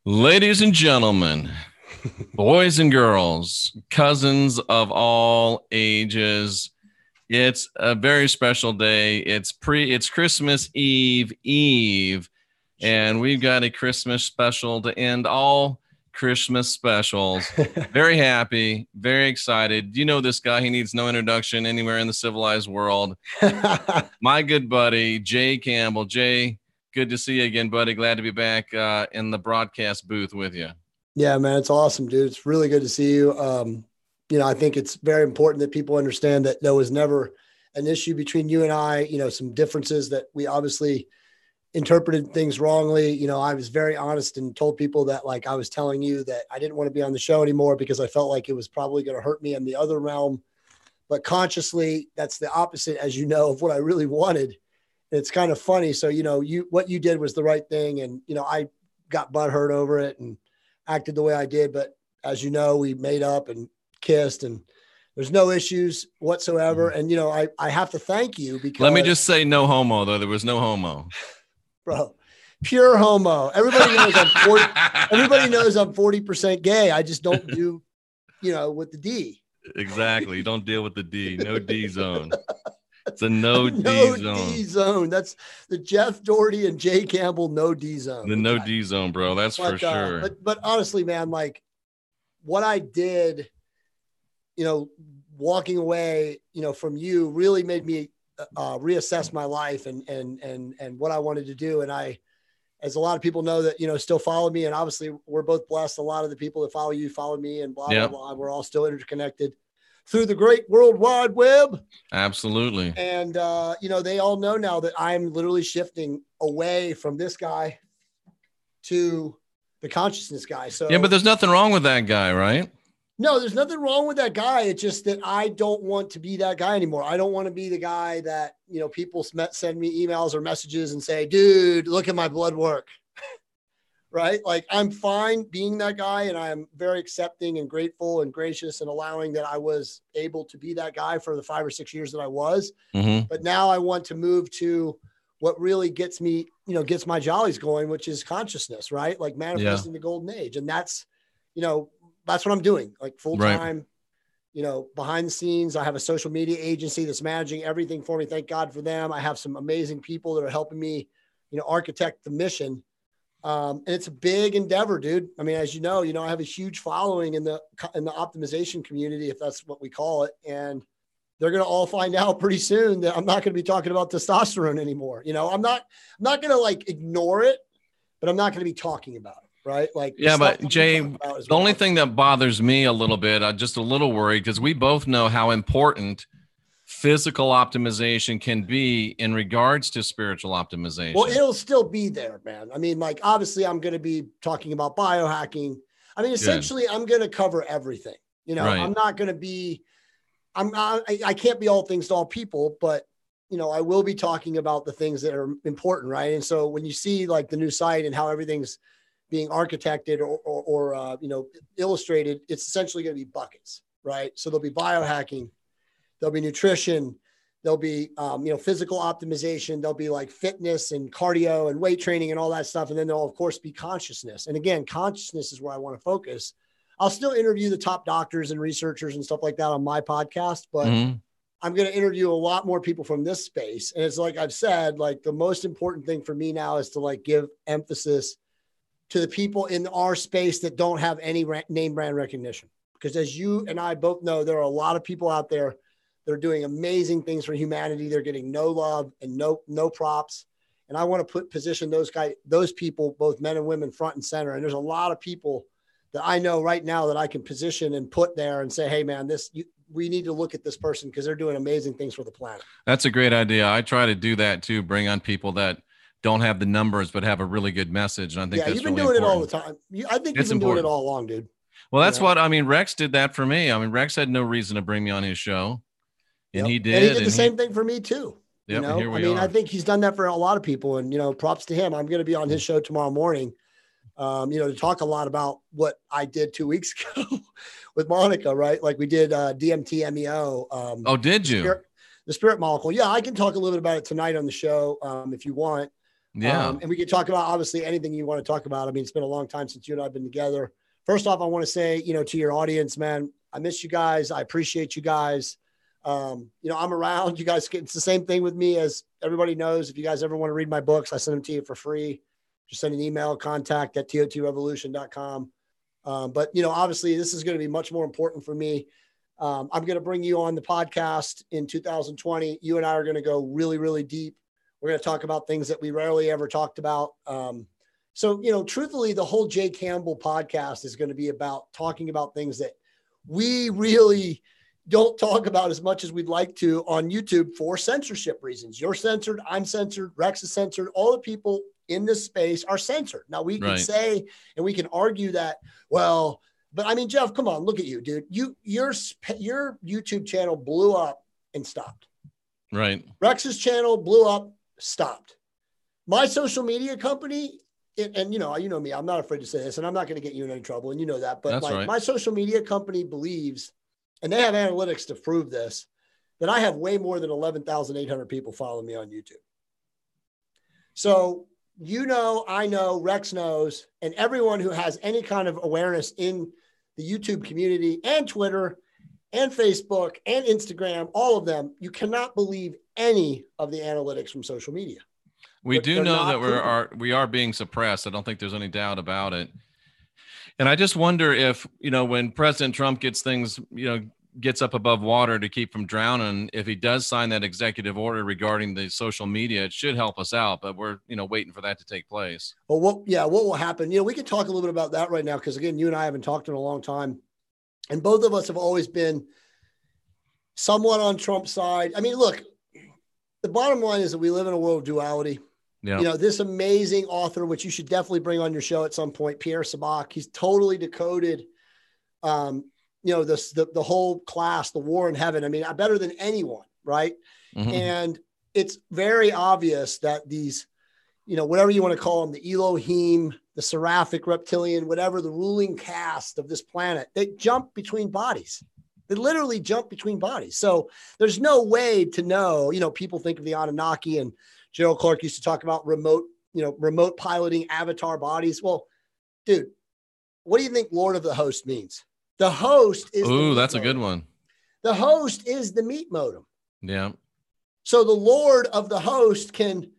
Ladies and gentlemen, boys and girls, cousins of all ages, it's a very special day. It's Christmas Eve, and we've got a Christmas special to end all Christmas specials. Very happy, very excited. You know this guy, he needs no introduction anywhere in the civilized world. My good buddy, Jay Campbell. Jay, good to see you again, buddy. Glad to be back in the broadcast booth with you. Yeah, man, it's awesome, dude. It's really good to see you. I think it's very important that people understand that there was never an issue between you and I, some differences that we obviously interpreted things wrongly. I was very honest and told people that, like, I was telling you that I didn't want to be on the show anymore because I felt like it was probably going to hurt me in the other realm. But consciously, that's the opposite, as you know, of what I really wanted. It's kind of funny. So, what you did was the right thing. And, I got butthurt over it and acted the way I did. But as you know, we made up and kissed and there's no issues whatsoever. And, I have to thank you because. Let me just say no homo, though. There was no homo. Bro, pure homo. Everybody knows everybody knows I'm 40% gay. I just don't do, with the D. Exactly. You don't deal with the D. No D zone. It's a no D zone. That's the Jeff Daugherty and Jay Campbell no D zone. The no D zone, bro. That's for sure. But honestly, man, like what I did, walking away, from you really made me reassess my life and what I wanted to do. And I, as a lot of people know that, still follow me, and obviously we're both blessed. A lot of the people that follow you follow me, and blah, blah, blah. We're all still interconnected through the great World Wide Web. Absolutely. And, they all know now that I'm literally shifting away from this guy to the consciousness guy. So, yeah, but there's nothing wrong with that guy, right? No, there's nothing wrong with that guy. It's just that I don't want to be that guy anymore. I don't want to be the guy that, people send me emails or messages and say, dude, look at my blood work. Right? Like, I'm fine being that guy, and I'm very accepting and grateful and gracious and allowing that I was able to be that guy for the 5 or 6 years that I was. Mm-hmm. But now I want to move to what really gets me, gets my jollies going, which is consciousness, right? Like manifesting the golden age. And that's, that's what I'm doing, like full time, behind the scenes. I have a social media agency that's managing everything for me. Thank God for them. I have some amazing people that are helping me, architect the mission. And it's a big endeavor, dude. I mean, as you know, I have a huge following in the optimization community, if that's what we call it. And they're going to all find out pretty soon that I'm not going to be talking about testosterone anymore. I'm not going to like ignore it, but I'm not going to be talking about it. Right. Like, yeah, but Jay, the only thing that bothers me a little bit, I'm just a little worried because we both know how important physical optimization can be in regards to spiritual optimization. Well, it'll still be there, man. I mean, like, obviously I'm going to be talking about biohacking. I mean, essentially I'm going to cover everything, right. I'm not going to be, I can't be all things to all people, but I will be talking about the things that are important. Right. And so when you see like the new site and how everything's being architected or illustrated, it's essentially going to be buckets, right? So there'll be biohacking, there'll be nutrition, there'll be, physical optimization, there'll be like fitness and cardio and weight training and all that stuff. And then there'll of course be consciousness. And again, consciousness is where I want to focus. I'll still interview the top doctors and researchers and stuff like that on my podcast, but I'm going to interview a lot more people from this space. And it's like I've said, like the most important thing for me now is to like give emphasis to the people in our space that don't have any name brand recognition. Because as you and I both know, there are a lot of people out there that are doing amazing things for humanity. They're getting no love and no props. And I want to position those people, both men and women, front and center. And there's a lot of people that I know right now that I can position and put there and say, hey man, we need to look at this person because they're doing amazing things for the planet. That's a great idea. I try to do that too. Bring on people that don't have the numbers, but have a really good message. And I think that's you've been really doing important. it all the time. I think you've been doing it all along, dude. Well, that's what, I mean, Rex did that for me. I mean, Rex had no reason to bring me on his show and he did. And he did the same thing for me too. Yep, here we are. I think he's done that for a lot of people, and, props to him. I'm going to be on his show tomorrow morning, to talk a lot about what I did 2 weeks ago with Monica, right? Like we did DMT MEO. Oh, did you? The spirit molecule. Yeah, I can talk a little bit about it tonight on the show if you want. Yeah. And we can talk about obviously anything you want to talk about. I mean, it's been a long time since you and I have been together. First off, I want to say, to your audience, man, I miss you guys. I appreciate you guys. I'm around. You guys it's the same thing with me, as everybody knows. If you guys ever want to read my books, I send them to you for free. Just send an email, contact@tot-revolution.com. But obviously this is going to be much more important for me. I'm going to bring you on the podcast in 2020. You and I are going to go really, really deep. We're going to talk about things that we rarely ever talked about. So, truthfully, the whole Jay Campbell podcast is going to be about talking about things that we really don't talk about as much as we'd like to on YouTube for censorship reasons. You're censored. I'm censored. Rex is censored. All the people in this space are censored. Now we can say, and we can argue that, well, but I mean, Jeff, come on, look at you, dude. Your YouTube channel blew up and stopped. Right. Rex's channel blew up, stopped. My social media company, and you know me, I'm not afraid to say this, and I'm not going to get you in any trouble, and you know that, but my social media company believes, and they have analytics to prove this, that I have way more than 11,800 people following me on YouTube. So, I know, Rex knows, and everyone who has any kind of awareness in the YouTube community and Twitter and Facebook and Instagram, all of them, you cannot believe any of the analytics from social media. We do know that we are being suppressed. I don't think there's any doubt about it. And I just wonder if, when President Trump gets things, gets up above water to keep from drowning, if he does sign that executive order regarding the social media, it should help us out, but we're, waiting for that to take place. Well, what will happen? We can talk a little bit about that right now, because again, you and I haven't talked in a long time, and both of us have always been somewhat on Trump's side. I mean, look, the bottom line is that we live in a world of duality. Yeah. This amazing author, which you should definitely bring on your show at some point, Pierre Sabak, he's totally decoded, the whole class, the war in heaven. I mean, better than anyone, right? Mm-hmm. And it's very obvious that these, whatever you want to call them, the Elohim, the seraphic reptilian, whatever, the ruling caste of this planet, they jump between bodies. They literally jump between bodies. So there's no way to know, people think of the Anunnaki, and Gerald Clark used to talk about remote piloting avatar bodies. Well, dude, what do you think Lord of the Host means? The host is. Ooh, that's a good one. The host is the meat modem. Yeah. So the Lord of the host can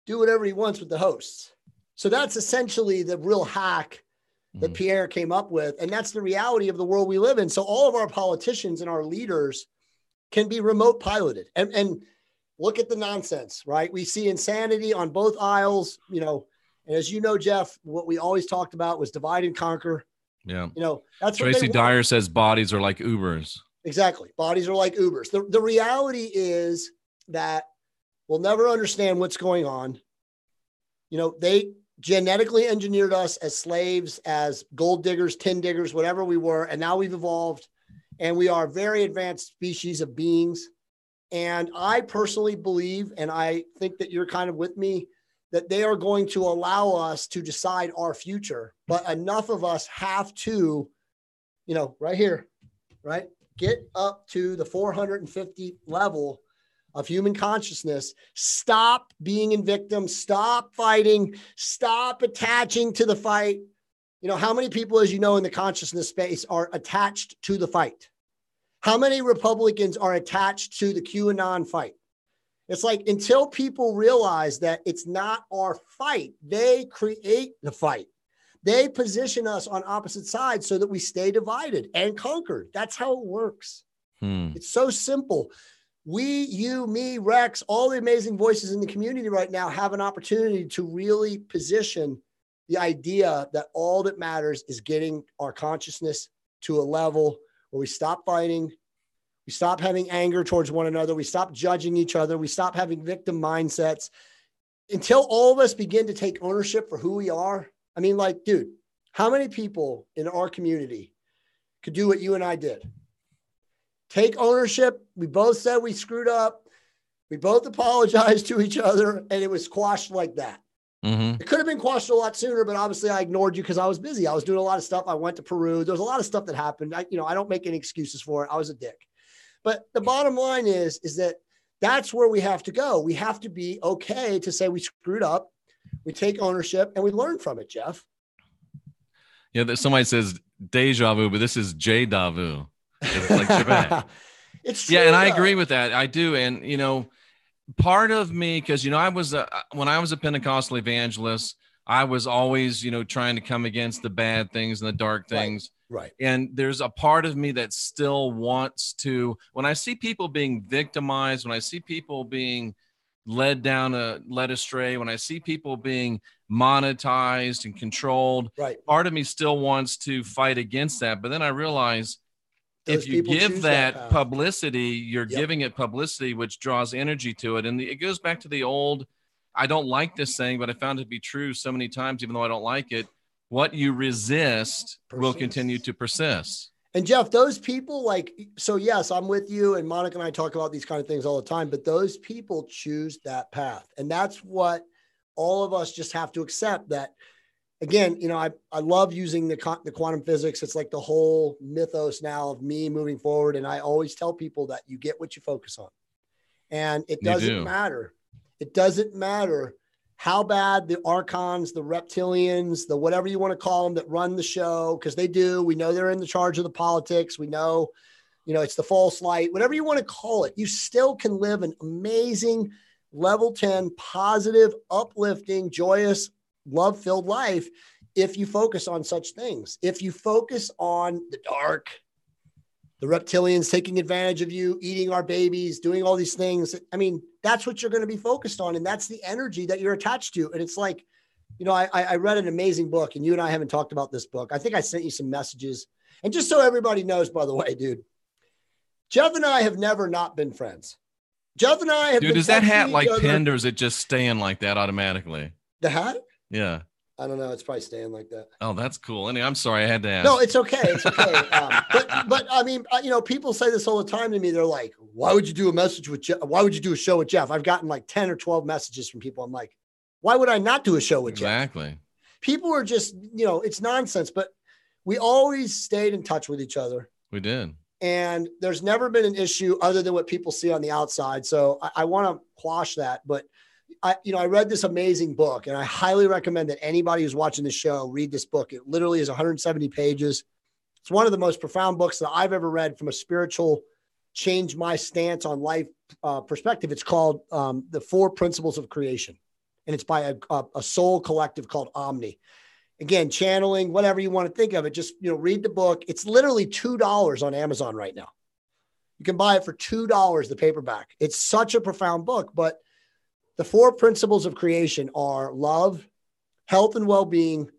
do whatever he wants with the hosts. So that's essentially the real hack that Pierre came up with. And that's the reality of the world we live in. So all of our politicians and our leaders can be remote piloted. And look at the nonsense, right? We see insanity on both aisles, and as you know, Jeff, what we always talked about was divide and conquer. Yeah. That's Tracy Dyer says bodies are like Ubers. Exactly. Bodies are like Ubers. The reality is that we'll never understand what's going on. They genetically engineered us as slaves, as gold diggers, tin diggers, whatever we were. And now we've evolved, and we are a very advanced species of beings. And I personally believe, and I think that you're kind of with me, that they are going to allow us to decide our future. But enough of us have to, right here, right? Get up to the 450 level of human consciousness. Stop being in victim. Stop fighting. Stop attaching to the fight. How many people, as you know, in the consciousness space are attached to the fight? How many Republicans are attached to the QAnon fight? It's like, until people realize that it's not our fight, they create the fight. They position us on opposite sides so that we stay divided and conquered. That's how it works. It's so simple. We, you, me, Rex, all the amazing voices in the community right now have an opportunity to really position the idea that all that matters is getting our consciousness to a level where we stop fighting. We stop having anger towards one another. We stop judging each other. We stop having victim mindsets. Until all of us begin to take ownership for who we are. I mean, dude, how many people in our community could do what you and I did? Take ownership. We both said we screwed up. We both apologized to each other, and it was quashed like that. Mm-hmm. It could have been quashed a lot sooner, but obviously I ignored you because I was busy. I was doing a lot of stuff. I went to Peru. There was a lot of stuff that happened. I don't make any excuses for it. I was a dick. But the bottom line is that that's where we have to go. We have to be okay to say we screwed up. We take ownership and we learn from it, Jeff. Yeah, somebody says deja vu, but this is J-da vu. It's like Quebec. It's true. Yeah, and I agree with that. I do. And, part of me, because, when I was a Pentecostal evangelist, I was always, trying to come against the bad things and the dark things. Right. And there's a part of me that still wants to, when I see people being victimized, when I see people being led astray, when I see people being monetized and controlled, part of me still wants to fight against that. But then I realize if you give that publicity, you're giving it publicity, which draws energy to it. And it goes back to the old, I don't like this saying, but I found it to be true so many times, even though I don't like it. What you resist will continue to persist. And Jeff, those people so yes, I'm with you. And Monica and I talk about these kind of things all the time, but those people choose that path. And that's what all of us just have to accept that. Again, I love using the quantum physics. It's like the whole mythos now of me moving forward. And I always tell people that you get what you focus on. And it doesn't matter. It doesn't matter how bad the archons, the reptilians, the whatever you want to call them that run the show, because they do. We know they're in the charge of the politics. We know, it's the false light, whatever you want to call it. You still can live an amazing level 10, positive, uplifting, joyous, love-filled life if you focus on such things. If you focus on the dark, the reptilians taking advantage of you, eating our babies, doing all these things. I mean, that's what you're going to be focused on. And that's the energy that you're attached to. And it's like, I read an amazing book, and you and I haven't talked about this book. I think I sent you some messages. And just so everybody knows, by the way, dude, Jeff and I have never not been friends. Jeff and I have been. Dude, is that hat pinned, or is it just staying like that automatically? The hat? Yeah. I don't know. It's probably staying like that. Oh, that's cool. Anyway, I'm sorry. I had to ask. No, it's okay. It's okay. But I mean, people say this all the time to me. They're like, why would you do a message with Jeff? Why would you do a show with Jeff? I've gotten like 10 or 12 messages from people. I'm like, why would I not do a show with Jeff? Exactly. People are just, it's nonsense, but we always stayed in touch with each other. We did. And there's never been an issue other than what people see on the outside. So I want to quash that. But I read this amazing book, and I highly recommend that anybody who's watching the show read this book. It literally is 170 pages. It's one of the most profound books that I've ever read from a spiritual change my stance on life perspective. It's called The 4 Principles of Creation, and it's by a soul collective called Omni. Again, channeling, whatever you want to think of it, just read the book. It's literally $2 on Amazon right now. You can buy it for $2, the paperback. It's such a profound book, but the 4 principles of creation are love, health and well-being,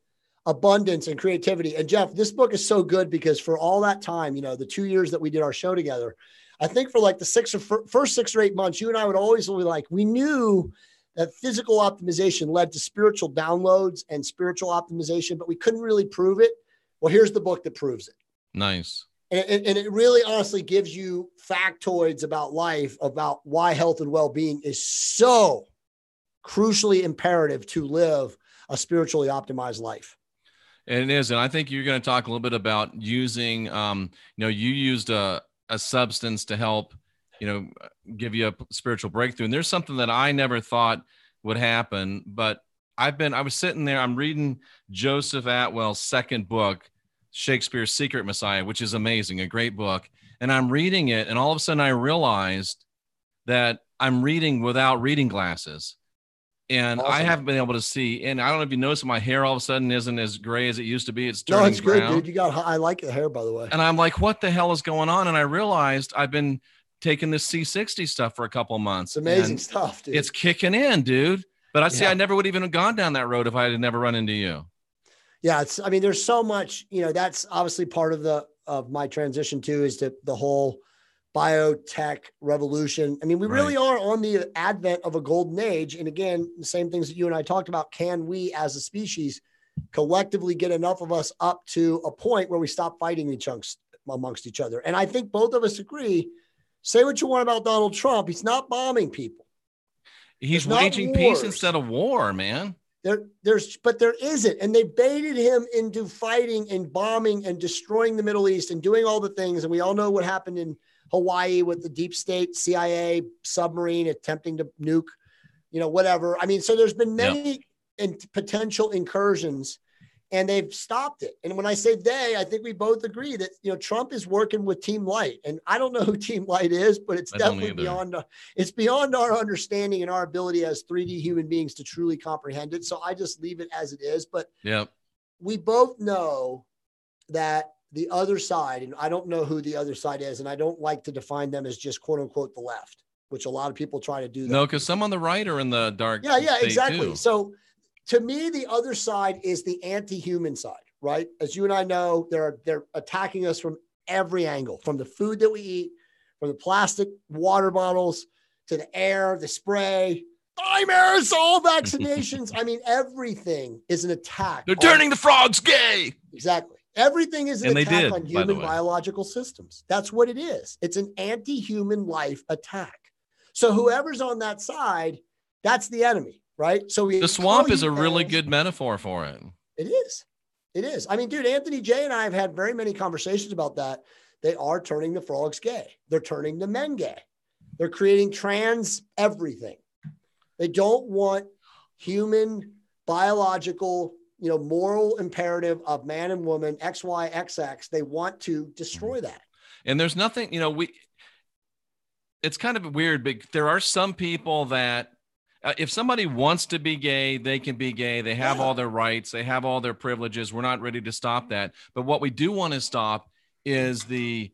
abundance, and creativity. And Jeff, this book is so good because for all that time, the 2 years that we did our show together, I think for like the first 6 or 8 months, you and I would always be like, we knew that physical optimization led to spiritual downloads and spiritual optimization, but we couldn't really prove it. Well, here's the book that proves it. Nice. And it really honestly gives you factoids about life, about why health and well-being is so crucially imperative to live a spiritually optimized life. And it is. And I think you're going to talk a little bit about using, you used a substance to help, give you a spiritual breakthrough. And there's something that I never thought would happen, but I was sitting there, I'm reading Joseph Atwell's second book, Shakespeare's Secret Messiah, which is amazing, a great book. And I'm reading it, and all of a sudden I realized that I'm reading without reading glasses. And awesome. I haven't been able to see. And I don't know if you notice, my hair all of a sudden isn't as gray as it used to be. It's turning it's brown. Good, dude. I like the hair, by the way. And I'm like, what the hell is going on? And I realized I've been taking this C60 stuff for a couple of months. It's amazing stuff, dude. It's kicking in, dude. But I never would even have gone down that road if I had never run into you. Yeah, there's so much, that's obviously part of my transition too, is to the whole biotech revolution. I mean, we really are on the advent of a golden age. And again, the same things that you and I talked about, can we as a species collectively get enough of us up to a point where we stop fighting amongst each other? And I think both of us agree, say what you want about Donald Trump, he's not bombing people. He's waging peace instead of war, man. There isn't. And they baited him into fighting and bombing and destroying the Middle East and doing all the things. And we all know what happened in Hawaii with the deep state CIA submarine attempting to nuke, whatever. I mean, so there's been many potential incursions, and they've stopped it. And when I say they, I think we both agree that, you know, Trump is working with Team Light, and I don't know who Team Light is, but it's definitely beyond our understanding and our ability as 3D human beings to truly comprehend it. So I just leave it as it is. But we both know that the other side, and I don't know who the other side is, and I don't like to define them as just quote unquote the left, which a lot of people try to do that. No, because some on the right are in the dark. Yeah, exactly. Too. So to me, the other side is the anti-human side, right? As you and I know, they're attacking us from every angle, from the food that we eat, from the plastic water bottles to the air, the spray, aerosol vaccinations. I mean, everything is an attack. They're turning the frogs gay. Exactly. Everything is an attack on human biological systems. That's what it is. It's an anti-human life attack. So whoever's on that side, that's the enemy, right? So the swamp is a really good metaphor for it. It is. It is. I mean, dude, Anthony Jay and I have had very many conversations about that. They are turning the frogs gay. They're turning the men gay. They're creating trans everything. They don't want human biological, you know, moral imperative of man and woman, XY, XX. They want to destroy that. And there's nothing, you know, it's kind of weird, but there are some people that if somebody wants to be gay, they can be gay. They have all their rights. They have all their privileges. We're not ready to stop that. But what we do want to stop is the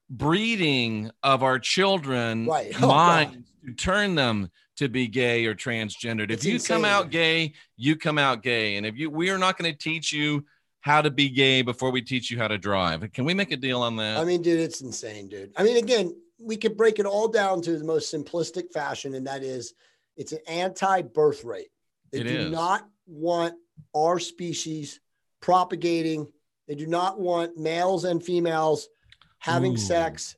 breeding of our children minds to turn them to be gay or transgendered. If you come out gay, you come out gay. And we are not going to teach you how to be gay before we teach you how to drive. Can we make a deal on that? I mean, dude, it's insane, dude. I mean, again, we could break it all down to the most simplistic fashion, and that is it's an anti-birth rate. They do not want our species propagating. They do not want males and females having sex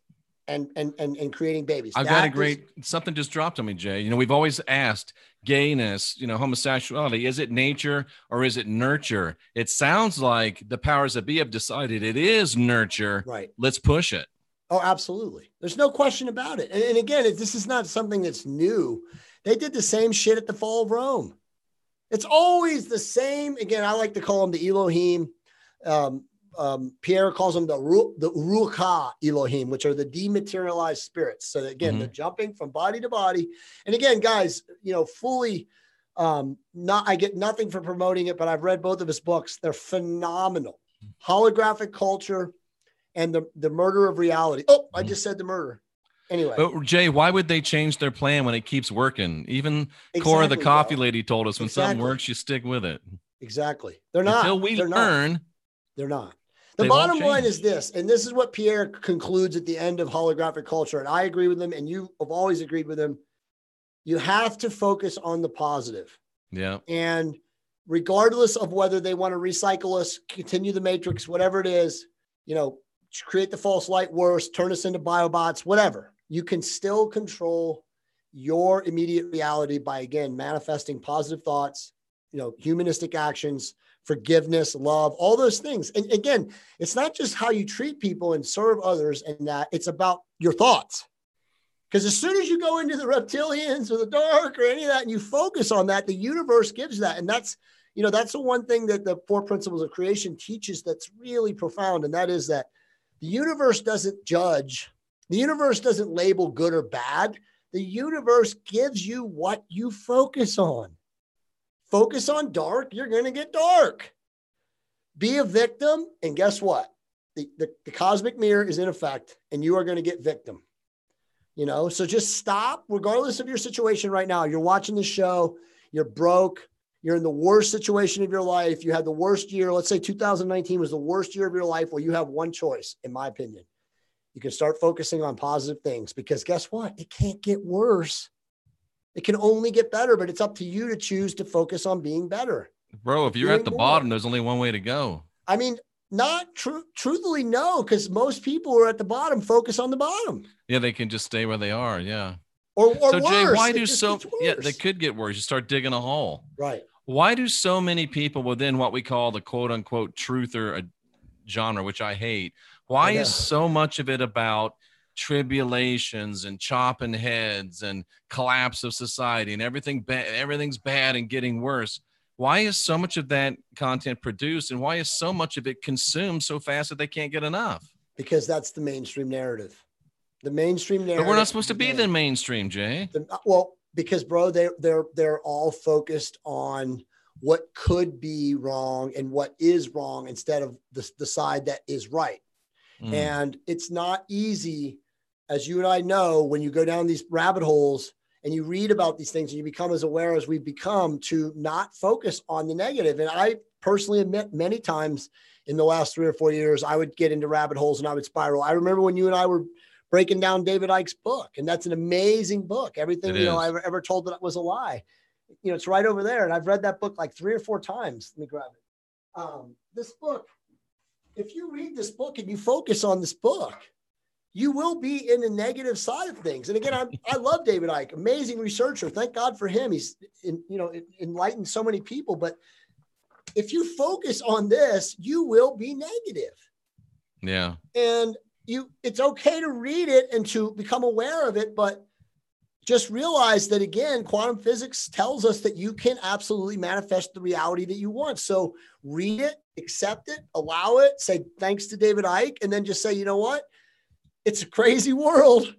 and creating babies. I've got something just dropped on me, Jay. You know, we've always asked gayness, you know, homosexuality, is it nature or is it nurture? It sounds like the powers that be have decided it is nurture. Right. Let's push it. Oh, absolutely. There's no question about it. And again, this is not something that's new. They did the same shit at the fall of Rome. It's always the same. Again, I like to call them the Elohim. Pierre calls them the Ruach Elohim, which are the dematerialized spirits. So again, they're jumping from body to body. And again, guys, you know, fully I get nothing for promoting it, but I've read both of his books. They're phenomenal. Holographic Culture and the Murder of Reality. Oh, I just said the murder. Anyway. But Jay, why would they change their plan when it keeps working? Even Cora, the coffee lady, told us when something works, you stick with it. Exactly. They're not. Until we learn. They're not. The bottom line is this, and this is what Pierre concludes at the end of Holographic Culture, and I agree with him, and you have always agreed with him. You have to focus on the positive. Yeah. And regardless of whether they want to recycle us, continue the matrix, whatever it is, you know, create the false light worse, turn us into biobots, whatever. You can still control your immediate reality by, again, manifesting positive thoughts, you know, humanistic actions, forgiveness, love, all those things. And again, it's not just how you treat people and serve others and that, it's about your thoughts. Because as soon as you go into the reptilians or the dark or any of that, and you focus on that, the universe gives that. And that's, you know, that's the one thing that the 4 principles of creation teaches that's really profound. And that is that the universe doesn't judge. The universe doesn't label good or bad. The universe gives you what you focus on. Focus on dark, you're going to get dark. Be a victim, and guess what? The cosmic mirror is in effect, and you are going to get victim. You know, so just stop, regardless of your situation right now. You're watching the show, you're broke, you're in the worst situation of your life. You had the worst year. Let's say 2019 was the worst year of your life. Well, you have one choice, in my opinion. You can start focusing on positive things because guess what? It can't get worse. It can only get better, but it's up to you to choose to focus on being better. Bro, if you're at the bottom, there's only one way to go. I mean, not truthfully, no, because most people who are at the bottom focus on the bottom. Yeah, they can just stay where they are. Yeah. Or so worse. Jay, why do they could get worse. You start digging a hole. Right. Why do so many people within what we call the quote unquote truther genre, which I hate, why is so much of it about tribulations and chopping heads and collapse of society and everything's bad and getting worse? why is so much of that content produced, and why is so much of it consumed so fast that they can't get enough? Because that's the mainstream narrative. The mainstream narrative. But we're not supposed to be the mainstream, Jay. Well, because bro, they're all focused on what could be wrong and what is wrong instead of the side that is right. And it's not easy, as you and I know, when you go down these rabbit holes and you read about these things and you become as aware as we've become, to not focus on the negative. And I personally admit many times in the last 3 or 4 years, I would get into rabbit holes and I would spiral. I remember when you and I were breaking down David Icke's book, and that's an amazing book. Everything, I ever told that was a lie. It's right over there. And I've read that book like 3 or 4 times. Let me grab it. This book, if you read this book and you focus on this book, you will be in the negative side of things. And again, I love David Icke, amazing researcher. Thank God for him. He's enlightened so many people. But if you focus on this, you will be negative. Yeah. And it's okay to read it and to become aware of it, but just realize that, again, quantum physics tells us that you can absolutely manifest the reality that you want. So read it, accept it, allow it, say thanks to David Icke, and then just say, you know what? It's a crazy world,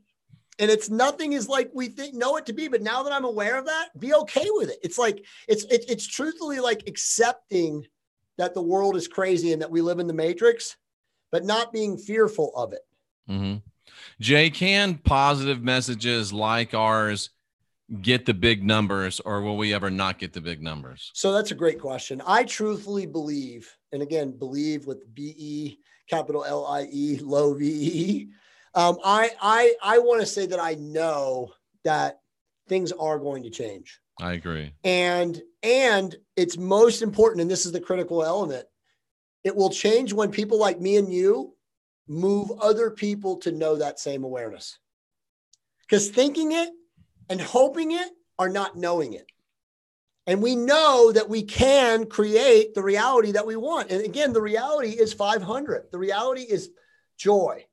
and nothing is like we know it to be. But now that I'm aware of that, be okay with it. It's like, it's truthfully like accepting that the world is crazy and that we live in the matrix, but not being fearful of it. Mm-hmm. Jay, can positive messages like ours get the big numbers, or will we ever not get the big numbers? So that's a great question. I truthfully believe, and again, believe with B-E, capital L-I-E, low V-E. I want to say that I know that things are going to change. I agree. And it's most important, and this is the critical element, it will change when people like me and you move other people to know that same awareness. Because thinking it and hoping it are not knowing it. And we know that we can create the reality that we want. And again, the reality is 500. The reality is joy,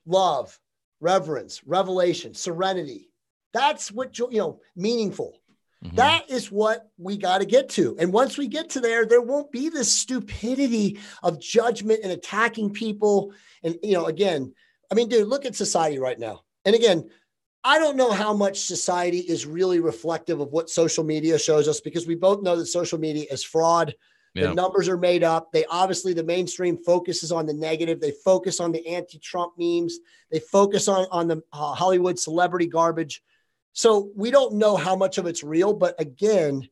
love, reverence, revelation, serenity. That's what, meaningful. Mm-hmm. That is what we got to get to. And once we get to there won't be this stupidity of judgment and attacking people. And, again, I mean, dude, look at society right now. And again, I don't know how much society is really reflective of what social media shows us, because we both know that social media is fraud. The numbers are made up. The mainstream focuses on the negative. They focus on the anti-Trump memes. They focus on the Hollywood celebrity garbage. So we don't know how much of it's real, but again,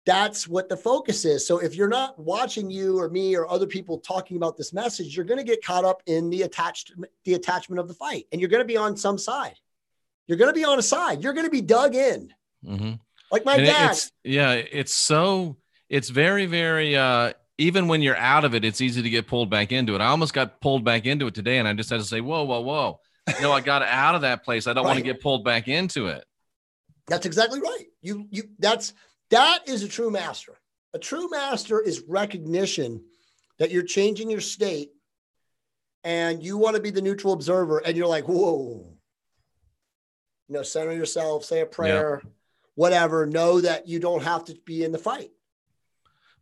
that's what the focus is. So if you're not watching you or me or other people talking about this message, you're going to get caught up in the attachment of the fight, and you're going to be on some side. You're going to be on a side. You're going to be dug in. Mm-hmm. Like my dad. It's very, very, even when you're out of it, it's easy to get pulled back into it. I almost got pulled back into it today, and I just had to say, whoa. No, I got out of that place. I don't want to get pulled back into it. That's exactly right. That is a true master. A true master is recognition that you're changing your state and you want to be the neutral observer, and you're like, whoa, center yourself, say a prayer, whatever. Know that you don't have to be in the fight.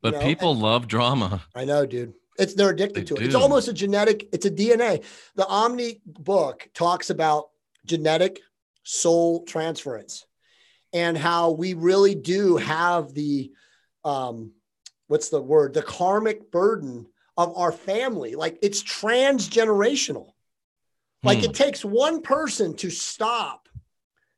But people love drama. I know, dude. They're addicted to it. It's almost it's a DNA. The Omni book talks about genetic soul transference and how we really do have the, the karmic burden of our family. Like, it's transgenerational. Like, it takes one person to stop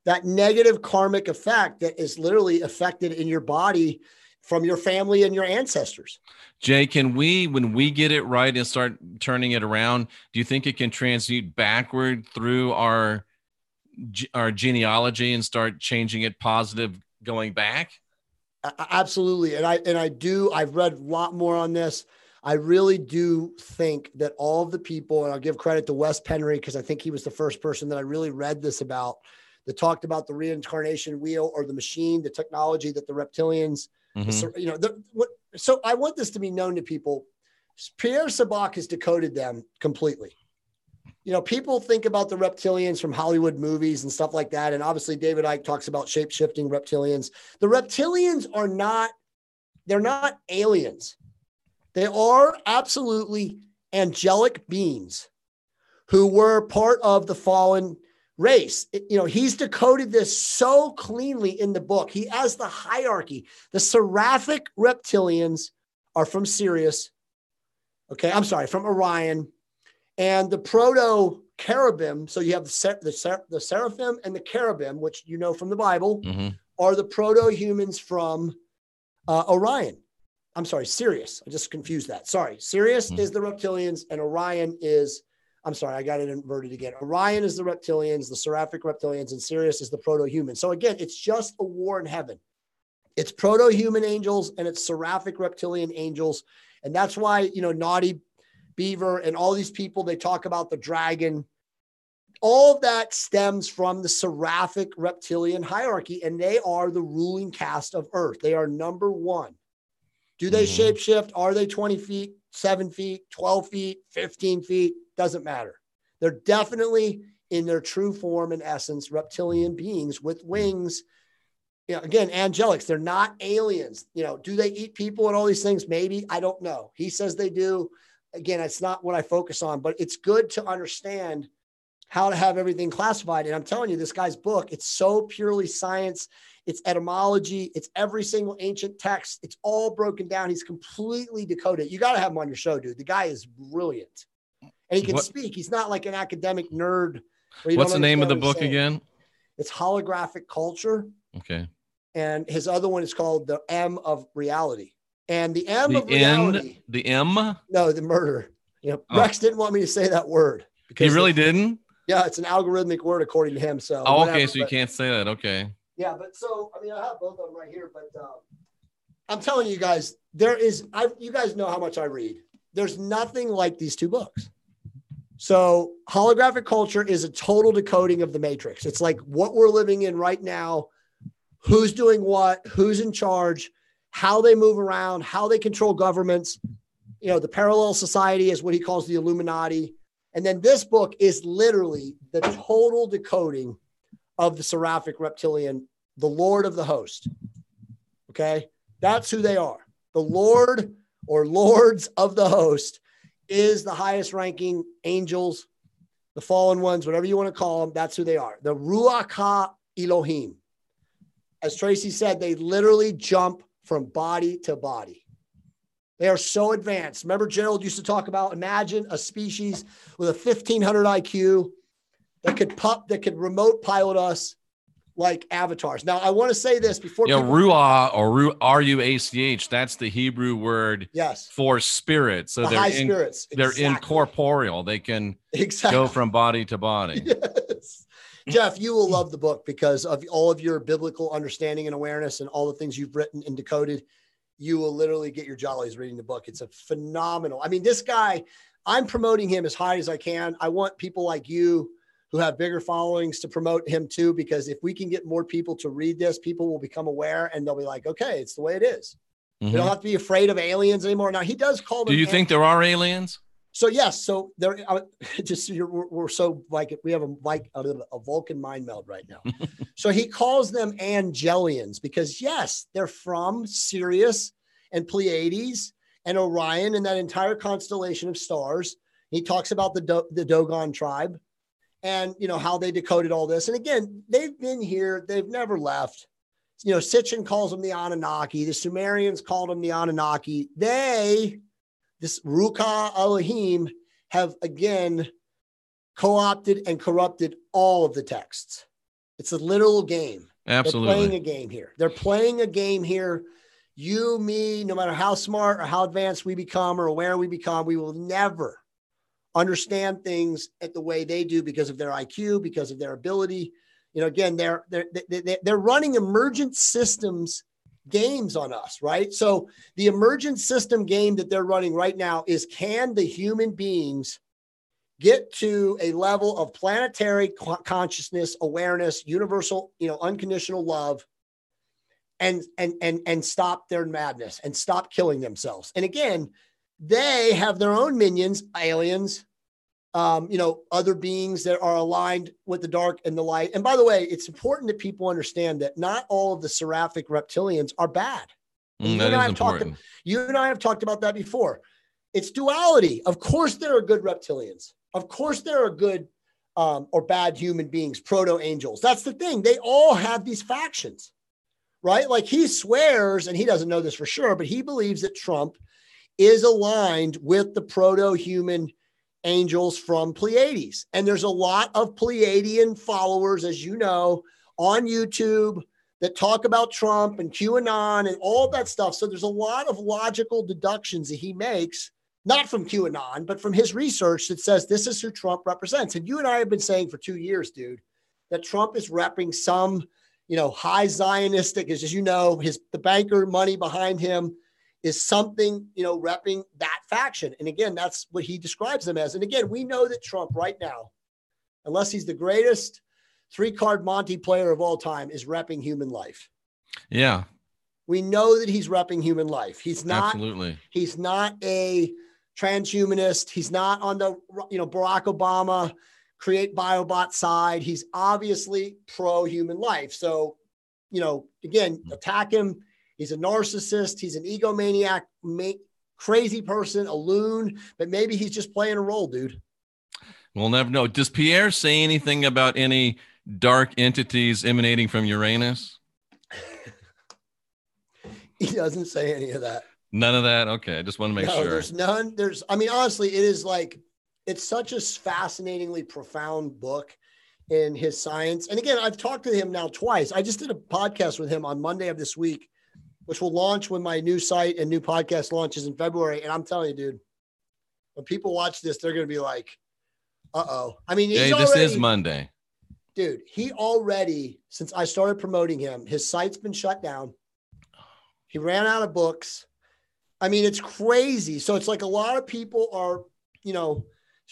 that negative karmic effect that is literally affected in your body from your family and your ancestors. Jay, can we, when we get it right and start turning it around, do you think it can transmute backward through our genealogy and start changing it positive going back? Absolutely. And I've read a lot more on this. I really do think that all of the people, and I'll give credit to Wes Penry, because I think he was the first person that I really read this about, that talked about the reincarnation wheel or the machine, the technology that the reptilians, so I want this to be known to people. Pierre Sabak has decoded them completely. People think about the reptilians from Hollywood movies and stuff like that. And obviously David Icke talks about shape-shifting reptilians. The reptilians are not they're not aliens. They are absolutely angelic beings who were part of the fallen race. He's decoded this so cleanly in the book. He has the hierarchy. The seraphic reptilians are from Sirius. Okay, I'm sorry, from Orion. And the proto-cherubim, so you have the seraphim and the cherubim, which you know from the Bible, are the proto-humans from Orion. I'm sorry, Sirius. I just confused that. Sorry, Sirius is the reptilians and Orion is, I'm sorry, I got it inverted again. Orion is the reptilians, the seraphic reptilians, and Sirius is the proto-human. So again, it's just a war in heaven. It's proto-human angels and it's seraphic reptilian angels. And that's why, Naughty Beaver and all these people, they talk about the dragon. All of that stems from the seraphic reptilian hierarchy, and they are the ruling caste of Earth. They are number one. Do they shapeshift? Are they 20 feet, 7 feet, 12 feet, 15 feet? Doesn't matter. They're definitely in their true form and essence, reptilian beings with wings. Again, angelics, they're not aliens. Do they eat people and all these things? Maybe, I don't know. He says they do. Again, it's not what I focus on, but it's good to understand how to have everything classified. And I'm telling you, this guy's book, it's so purely science. It's etymology. It's every single ancient text. It's all broken down. He's completely decoded. You got to have him on your show, dude. The guy is brilliant. And he can speak. He's not like an academic nerd. What's the name of the book again? It's Holographic Culture. Okay. And his other one is called The M of Reality. And the M of reality. The M? No, the murder. Rex didn't want me to say that word. He really didn't? Yeah, it's an algorithmic word according to him. So. Okay, so you can't say that. Okay. Yeah, but I have both of them right here. But I'm telling you guys, you guys know how much I read. There's nothing like these two books. So Holographic Culture is a total decoding of the Matrix. It's like what we're living in right now. Who's doing what, who's in charge, how they move around, how they control governments. The parallel society is what he calls the Illuminati. And then this book is literally the total decoding of the seraphic reptilian, the Lord of the host. Okay. That's who they are. The Lord or lords of the host is the highest ranking angels, the fallen ones, whatever you want to call them. That's who they are. The Ruach HaElohim. As Tracy said, they literally jump from body to body. They are so advanced. Remember, Gerald used to talk about, imagine a species with a 1500 IQ that could remote pilot us like avatars. Now, I want to say this before. Ruach or R-U-A-C-H. That's the Hebrew word for spirit. So they're spirits. They're incorporeal. They can go from body to body. Yes. Jeff, you will love the book because of all of your biblical understanding and awareness and all the things you've written and decoded. You will literally get your jollies reading the book. It's a phenomenal. I mean, this guy, I'm promoting him as high as I can. I want people like you who have bigger followings to promote him too, because if we can get more people to read this, people will become aware and they'll be like, okay, it's the way it is. We don't have to be afraid of aliens anymore. Now he does call them. Do you think there are aliens? So yes, so there. We're so like we have a Vulcan mind meld right now. So he calls them angelians because yes, they're from Sirius and Pleiades and Orion and that entire constellation of stars. He talks about the Dogon tribe and how they decoded all this. And again, they've been here; they've never left. Sitchin calls them the Anunnaki. The Sumerians called them the Anunnaki. This Ruach Elohim have again co-opted and corrupted all of the texts. It's a literal game. Absolutely. They're playing a game here. They're playing a game here. You, me, no matter how smart or how advanced we become or aware we become, we will never understand things at the way they do because of their IQ, because of their ability. Again, they're running emergent systems games on us, right? So the emergent system game that they're running right now is, can the human beings get to a level of planetary consciousness, awareness, universal, unconditional love, and stop their madness and stop killing themselves? And again, they have their own minions, aliens, other beings that are aligned with the dark and the light. And by the way, it's important that people understand that not all of the seraphic reptilians are bad. You and I have talked about that before. It's duality. Of course, there are good reptilians. Of course, there are good or bad human beings, proto-angels. That's the thing. They all have these factions, right? Like he swears, and he doesn't know this for sure, but he believes that Trump is aligned with the proto-human angels from Pleiades. And there's a lot of Pleiadian followers, as you know, on YouTube that talk about Trump and QAnon and all that stuff. So there's a lot of logical deductions that he makes, not from QAnon, but from his research that says this is who Trump represents. And you and I have been saying for 2 years, dude, that Trump is repping some, high Zionistic, as you know, the banker money behind him is something, repping that faction. And again, that's what he describes them as. And again, we know that Trump right now, unless he's the greatest 3-card Monty player of all time, is repping human life. Yeah. We know that he's repping human life. He's not a transhumanist. He's not on the, Barack Obama create biobot side. He's obviously pro-human life. So, again, attack him. He's a narcissist. He's an egomaniac, crazy person, a loon, but maybe he's just playing a role, dude. We'll never know. Does Pierre say anything about any dark entities emanating from Uranus? He doesn't say any of that. None of that? Okay. I just want to make sure. There's none. Honestly, it is it's such a fascinatingly profound book in his science. And again, I've talked to him now twice. I just did a podcast with him on Monday of this week, which will launch when my new site and new podcast launches in February. And I'm telling you, dude, when people watch this, they're going to be like, uh-oh. This is Monday. Dude, he already, since I started promoting him, his site's been shut down. He ran out of books. It's crazy. So it's like a lot of people are,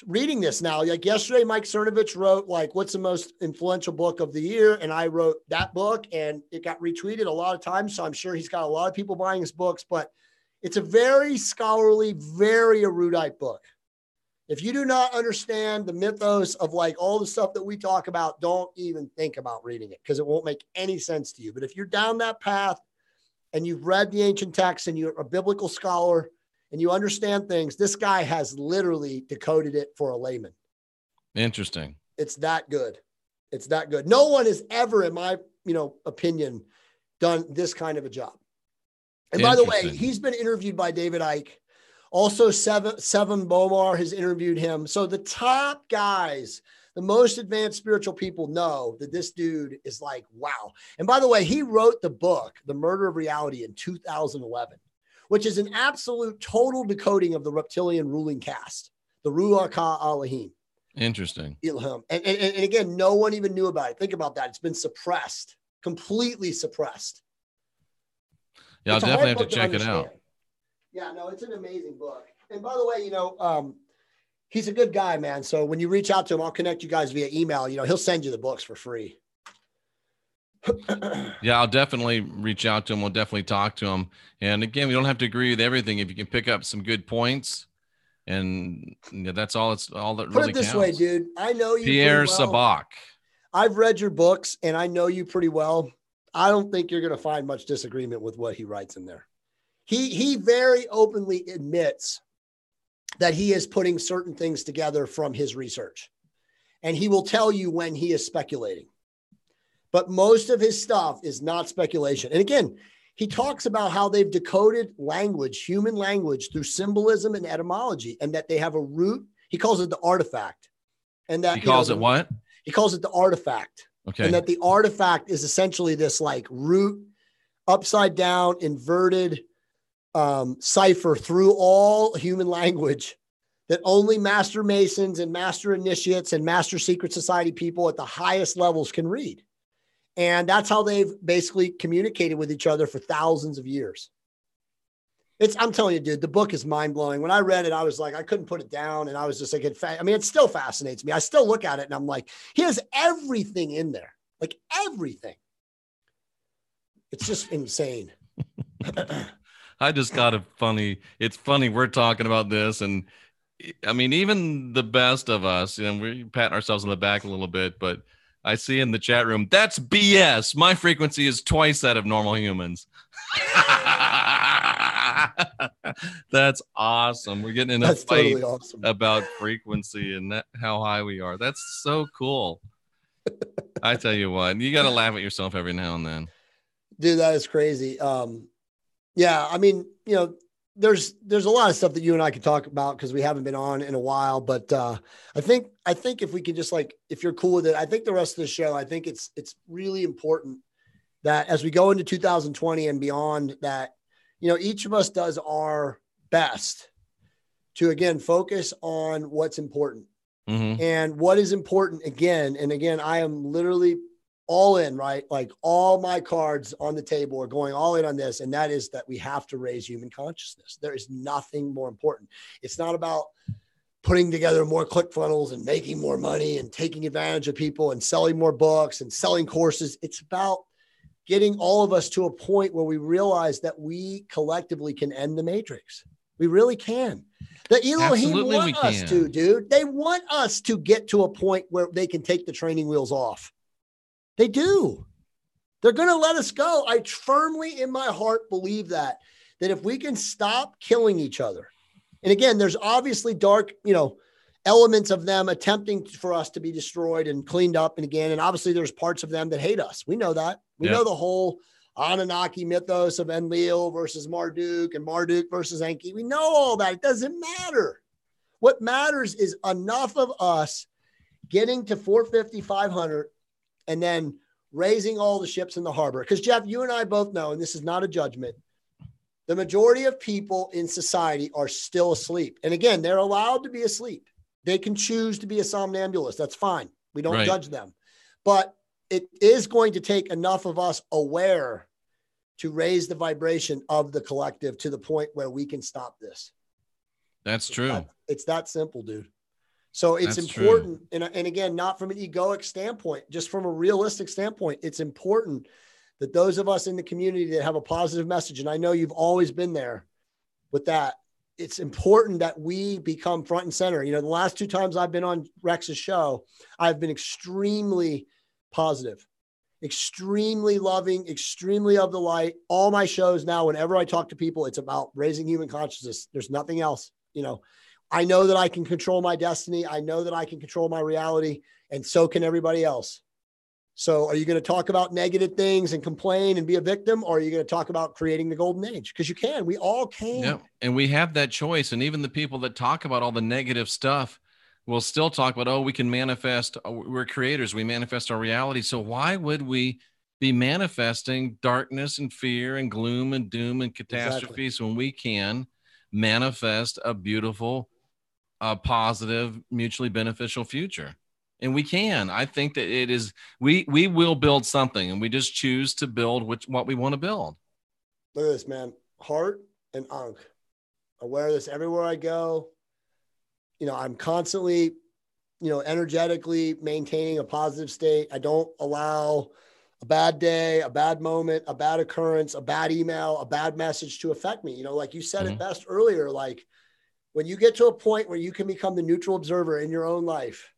reading this now. Like yesterday, Mike Cernovich wrote what's the most influential book of the year? And I wrote that book and it got retweeted a lot of times. So I'm sure he's got a lot of people buying his books, but it's a very scholarly, very erudite book. If you do not understand the mythos of all the stuff that we talk about, don't even think about reading it because it won't make any sense to you. But if you're down that path and you've read the ancient texts and you're a biblical scholar and you understand things, this guy has literally decoded it for a layman. Interesting. It's that good. It's that good. No one has ever, in my opinion, done this kind of a job. And by the way, he's been interviewed by David Icke. Also, Sevan Bomar has interviewed him. So the top guys, the most advanced spiritual people know that this dude is wow. And by the way, he wrote the book, The Murder of Reality, in 2011, which is an absolute total decoding of the reptilian ruling caste, the Ruach HaElohim. Interesting. Ilham. And again, no one even knew about it. Think about that. It's been suppressed, completely suppressed. Yeah, I'll definitely have to check it out. Yeah, no, it's an amazing book. And by the way, he's a good guy, man. So when you reach out to him, I'll connect you guys via email. He'll send you the books for free. Yeah, I'll definitely reach out to him. We'll definitely talk to him. And again, we don't have to agree with everything. If you can pick up some good points, and that's all. It's all that really counts. Put it this way, dude. I know you, Pierre Sabak. I've read your books, and I know you pretty well. I don't think you're going to find much disagreement with what he writes in there. He very openly admits that he is putting certain things together from his research, and he will tell you when he is speculating. But most of his stuff is not speculation. And again, he talks about how they've decoded language, human language, through symbolism and etymology, and that they have a root. He calls it the artifact. And that he calls it what? He calls it the artifact. Okay. And that the artifact is essentially this root, upside down, inverted cipher through all human language that only master masons and master initiates and master secret society people at the highest levels can read. And that's how they've basically communicated with each other for thousands of years. I'm telling you, dude, the book is mind blowing. When I read it, I was like, I couldn't put it down. And I was just like, it still fascinates me. I still look at it and I'm like, he has everything in there, everything. It's just insane. I just got it funny. It's funny. We're talking about this. And even the best of us, we're patting ourselves on the back a little bit, but I see in the chat room, that's BS. My frequency is twice that of normal humans. That's awesome. We're getting in a fight totally awesome. about frequency and how high we are. That's so cool. I tell you what, you got to laugh at yourself every now and then. Dude, that is crazy. Yeah, I mean, you know, there's a lot of stuff that you and I could talk about because we haven't been on in a while. But I think if we could just like, if you're cool with it, I think the rest of the show, I think it's really important that as we go into 2020 and beyond, that, you know, each of us does our best to, again, focus on what's important. Mm-hmm. And what is important again, and again, I am literally all in, right? Like all my cards on the table are going all in on this. And that is that we have to raise human consciousness. There is nothing more important. It's not about putting together more click funnels and making more money and taking advantage of people and selling more books and selling courses. It's about getting all of us to a point where we realize that we collectively can end the matrix. We really can. The Elohim want us to, dude. They want us to get to a point where they can take the training wheels off. They do. They're going to let us go. I firmly in my heart believe that if we can stop killing each other, and again, there's obviously dark, you know, elements of them attempting for us to be destroyed and cleaned up. And again, and obviously there's parts of them that hate us. We know that. We know the whole Anunnaki mythos of Enlil versus Marduk and Marduk versus Enki. We know all that. It doesn't matter. What matters is enough of us getting to 450, 500, and then raising all the ships in the harbor. Because Jeff, you and I both know, and this is not a judgment, the majority of people in society are still asleep. And again, they're allowed to be asleep. They can choose to be a somnambulist. That's fine. We don't judge them. But it is going to take enough of us aware to raise the vibration of the collective to the point where we can stop this. That's true. It's that simple, dude. So it's important. And again, not from an egoic standpoint, just from a realistic standpoint, it's important that those of us in the community that have a positive message, and I know you've always been there with that, it's important that we become front and center. You know, the last 2 times I've been on Rex's show, I've been extremely positive, extremely loving, extremely of the light. All my shows now, whenever I talk to people, it's about raising human consciousness. There's nothing else. You know, I know that I can control my destiny. I know that I can control my reality, and so can everybody else. So are you going to talk about negative things and complain and be a victim, or are you going to talk about creating the golden age? Because you can. We all can. Yeah, and we have that choice. And even the people that talk about all the negative stuff will still talk about, oh, we can manifest. We're creators. We manifest our reality. So why would we be manifesting darkness and fear and gloom and doom and catastrophes when we can manifest a beautiful, positive, mutually beneficial future? And we can. I think that it is, we will build something, and we just choose to build what we want to build. Look at this, man. Heart and Ankh. I wear this everywhere I go. You know, I'm constantly, you know, energetically maintaining a positive state. I don't allow a bad day, a bad moment, a bad occurrence, a bad email, a bad message to affect me. You know, like you said it best earlier, like when you get to a point where you can become the neutral observer in your own life,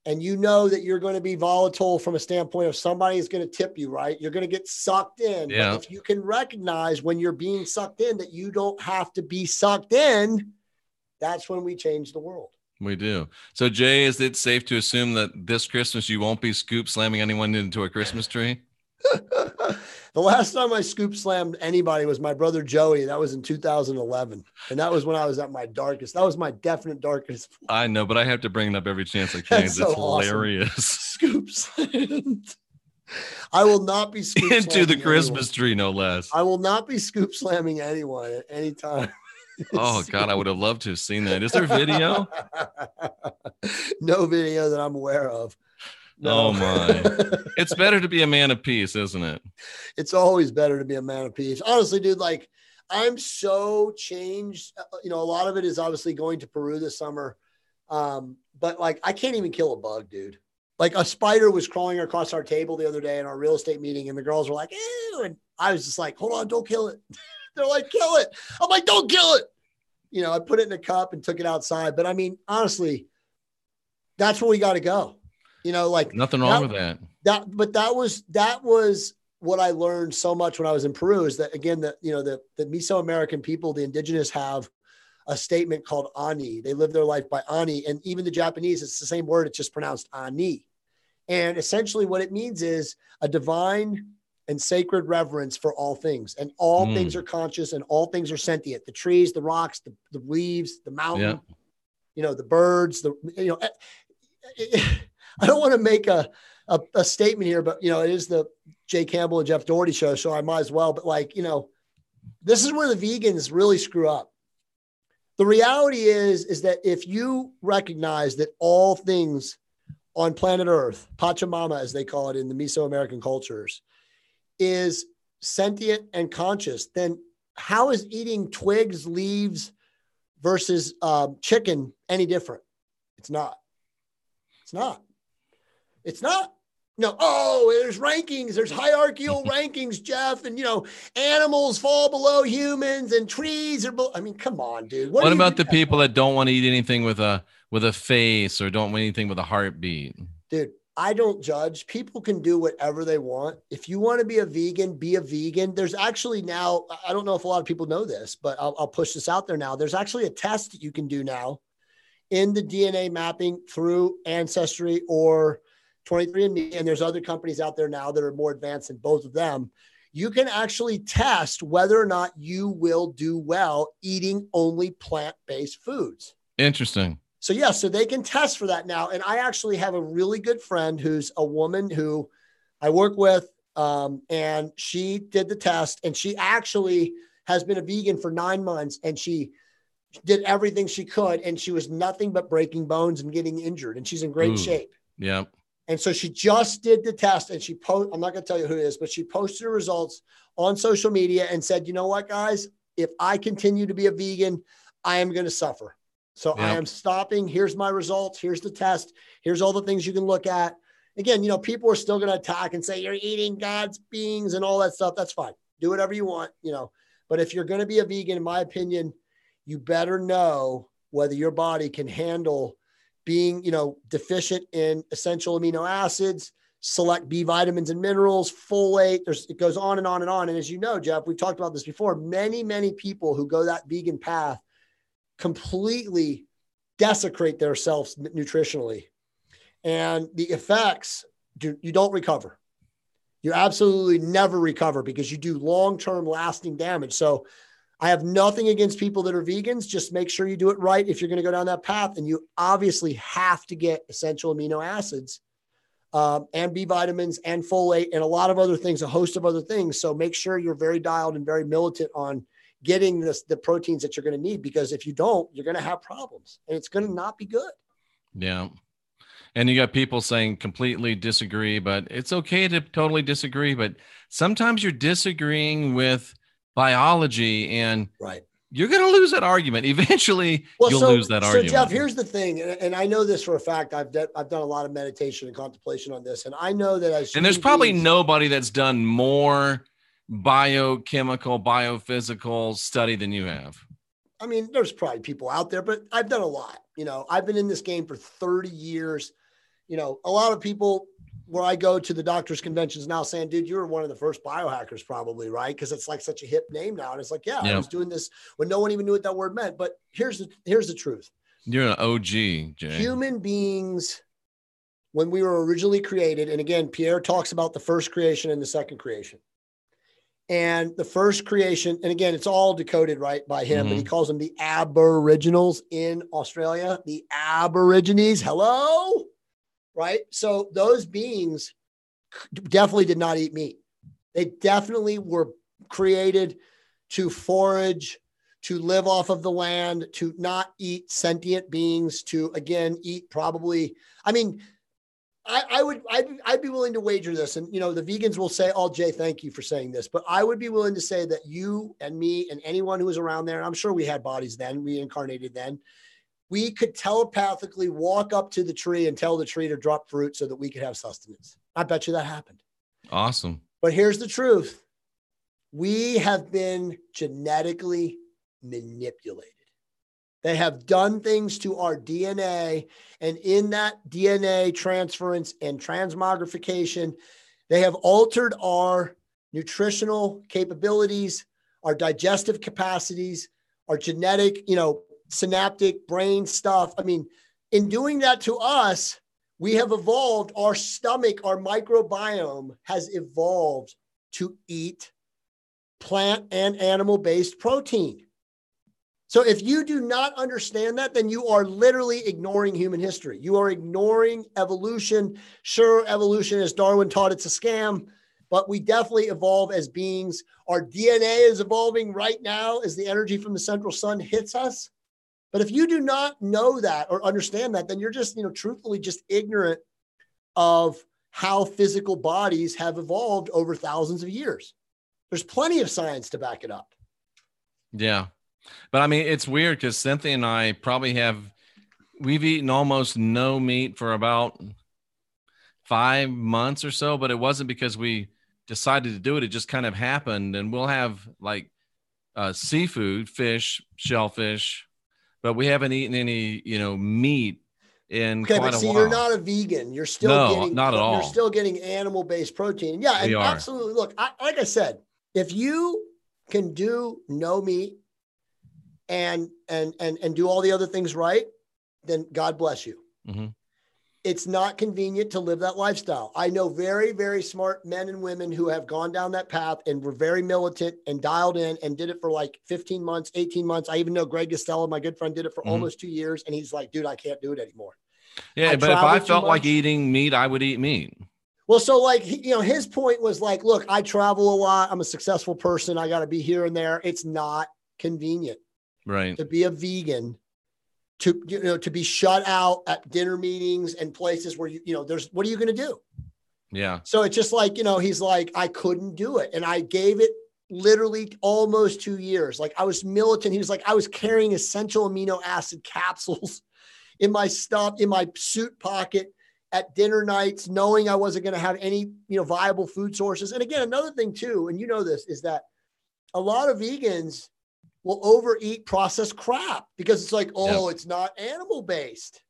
and you know that you're going to be volatile from a standpoint of somebody is going to tip you, right? You're going to get sucked in. Yeah. But if you can recognize when you're being sucked in that you don't have to be sucked in, that's when we change the world. We do. So, Jay, is it safe to assume that this Christmas you won't be scoop slamming anyone into a Christmas tree? The last time I scoop slammed anybody was my brother Joey. That was in 2011. And that was when I was at my darkest. That was my definite darkest. I know, but I have to bring it up every chance I can. It's so hilarious. Awesome. Scoop slammed. I will not be scoop into the Christmas tree, no less. I will not be scoop slamming anyone at any time. Oh, God, I would have loved to have seen that. Is there video? No video that I'm aware of. No. Oh, my. It's better to be a man of peace, isn't it? It's always better to be a man of peace. Honestly, dude, like, I'm so changed. You know, a lot of it is obviously going to Peru this summer. But, like, I can't even kill a bug, dude. Like, a spider was crawling across our table the other day in our real estate meeting, and the girls were like, ew. And I was just like, hold on, don't kill it. They're like, kill it. I'm like, don't kill it. You know, I put it in a cup and took it outside. But I mean, honestly, that's where we got to go. You know, like nothing wrong with that. But that was what I learned so much when I was in Peru is that, again, the Mesoamerican people, the indigenous, have a statement called ani. They live their life by ani. And even the Japanese, it's the same word. It's just pronounced ani. And essentially what it means is a divine and sacred reverence for all things. And all things are conscious and all things are sentient. The trees, the rocks, the leaves, the mountain, the birds, I don't want to make a statement here, but, it is the Jay Campbell and Jeff Daugherty show, so I might as well. But this is where the vegans really screw up. The reality is that if you recognize that all things on planet Earth, Pachamama, as they call it in the Mesoamerican cultures, is sentient and conscious, then how is eating twigs, leaves versus chicken any different? It's not. No, there's rankings, there's hierarchical rankings, Jeff, and animals fall below humans and trees are below. I mean, come on, dude. What about the people that don't want to eat anything with a face or don't want anything with a heartbeat? Dude, I don't judge. People can do whatever they want. If you want to be a vegan, be a vegan. There's actually now, I don't know if a lot of people know this, but I'll push this out there now. There's actually a test that you can do now in the DNA mapping through Ancestry or 23andMe, and there's other companies out there now that are more advanced than both of them. You can actually test whether or not you will do well eating only plant-based foods. Interesting. So so they can test for that now. And I actually have a really good friend who's a woman who I work with, and she did the test, and she actually has been a vegan for 9 months, and she did everything she could, and she was nothing but breaking bones and getting injured, and she's in great shape. Yeah. And so she just did the test, and I'm not going to tell you who it is, but she posted her results on social media and said, you know what, guys, if I continue to be a vegan, I am going to suffer. So I am stopping. Here's my results. Here's the test. Here's all the things you can look at. Again, people are still going to attack and say, you're eating God's beings and all that stuff. That's fine. Do whatever you want, but if you're going to be a vegan, in my opinion, you better know whether your body can handle being, deficient in essential amino acids, select B vitamins and minerals, folate. It goes on and on and on. And as you know, Jeff, we've talked about this before. Many, many people who go that vegan path completely desecrate themselves nutritionally. And the effects, you don't recover. You absolutely never recover because you do long-term lasting damage. So I have nothing against people that are vegans. Just make sure you do it right if you're going to go down that path. And you obviously have to get essential amino acids and B vitamins and folate and a lot of other things, a host of other things. So make sure you're very dialed and very militant on getting the proteins that you're going to need, because if you don't, you're going to have problems and it's going to not be good. Yeah. And you got people saying completely disagree, but it's okay to totally disagree. But sometimes you're disagreeing with biology and you're going to lose that argument. Eventually you'll lose that argument. So Jeff, here's the thing. And I know this for a fact. I've done a lot of meditation and contemplation on this. And I know that there's probably nobody that's done more biochemical, biophysical study than you have. I mean, there's probably people out there, but I've done a lot. I've been in this game for 30 years. A lot of people where I go to the doctors' conventions now saying, dude, you were one of the first biohackers probably, right? Because it's like such a hip name now. And it's like, I was doing this when no one even knew what that word meant. But here's the truth. You're an OG, Jay. Human beings, when we were originally created, and again, Pierre talks about the first creation and the second creation. And the first creation, and again, it's all decoded right by him, but he calls them the Aboriginals in Australia, the Aborigines. Hello? Right? So those beings definitely did not eat meat. They definitely were created to forage, to live off of the land, to not eat sentient beings, to again, eat probably, I mean, I'd be willing to wager this. And, the vegans will say, oh, Jay, thank you for saying this. But I would be willing to say that you and me and anyone who was around there, and I'm sure we had bodies then, we incarnated then, we could telepathically walk up to the tree and tell the tree to drop fruit so that we could have sustenance. I bet you that happened. Awesome. But here's the truth. We have been genetically manipulated. They have done things to our DNA, and in that DNA transference and transmogrification, they have altered our nutritional capabilities, our digestive capacities, our genetic, synaptic brain stuff. I mean, in doing that to us, we have evolved. Our stomach, our microbiome has evolved to eat plant and animal-based protein. So if you do not understand that, then you are literally ignoring human history. You are ignoring evolution. Sure, evolution, as Darwin taught, it's a scam, but we definitely evolve as beings. Our DNA is evolving right now as the energy from the central sun hits us. But if you do not know that or understand that, then you're just, truthfully just ignorant of how physical bodies have evolved over thousands of years. There's plenty of science to back it up. Yeah. But I mean, it's weird because Cynthia and I we've eaten almost no meat for about 5 months or so, but it wasn't because we decided to do it. It just kind of happened. And we'll have like seafood, fish, shellfish, but we haven't eaten any, meat in quite a while. You're not a vegan. You're still not at all. You're still getting animal-based protein. Yeah, and absolutely. Look, like I said, if you can do no meat and do all the other things right, then God bless you. Mm-hmm. It's not convenient to live that lifestyle. I know very, very smart men and women who have gone down that path and were very militant and dialed in and did it for like 15 months, 18 months. I even know Greg Costello, my good friend, did it for almost 2 years. And he's like, dude, I can't do it anymore. Yeah, but if I felt like eating meat, I would eat meat. Well, so like, his point was like, look, I travel a lot. I'm a successful person. I got to be here and there. It's not convenient, right, to be a vegan, to be shut out at dinner meetings and places where what are you going to do? Yeah. So it's just like, he's like, I couldn't do it. And I gave it literally almost 2 years. Like I was militant. He was like, I was carrying essential amino acid capsules in my suit pocket at dinner nights, knowing I wasn't going to have any, viable food sources. And again, another thing too, and this, is that a lot of vegans will overeat processed crap because it's like, it's not animal based.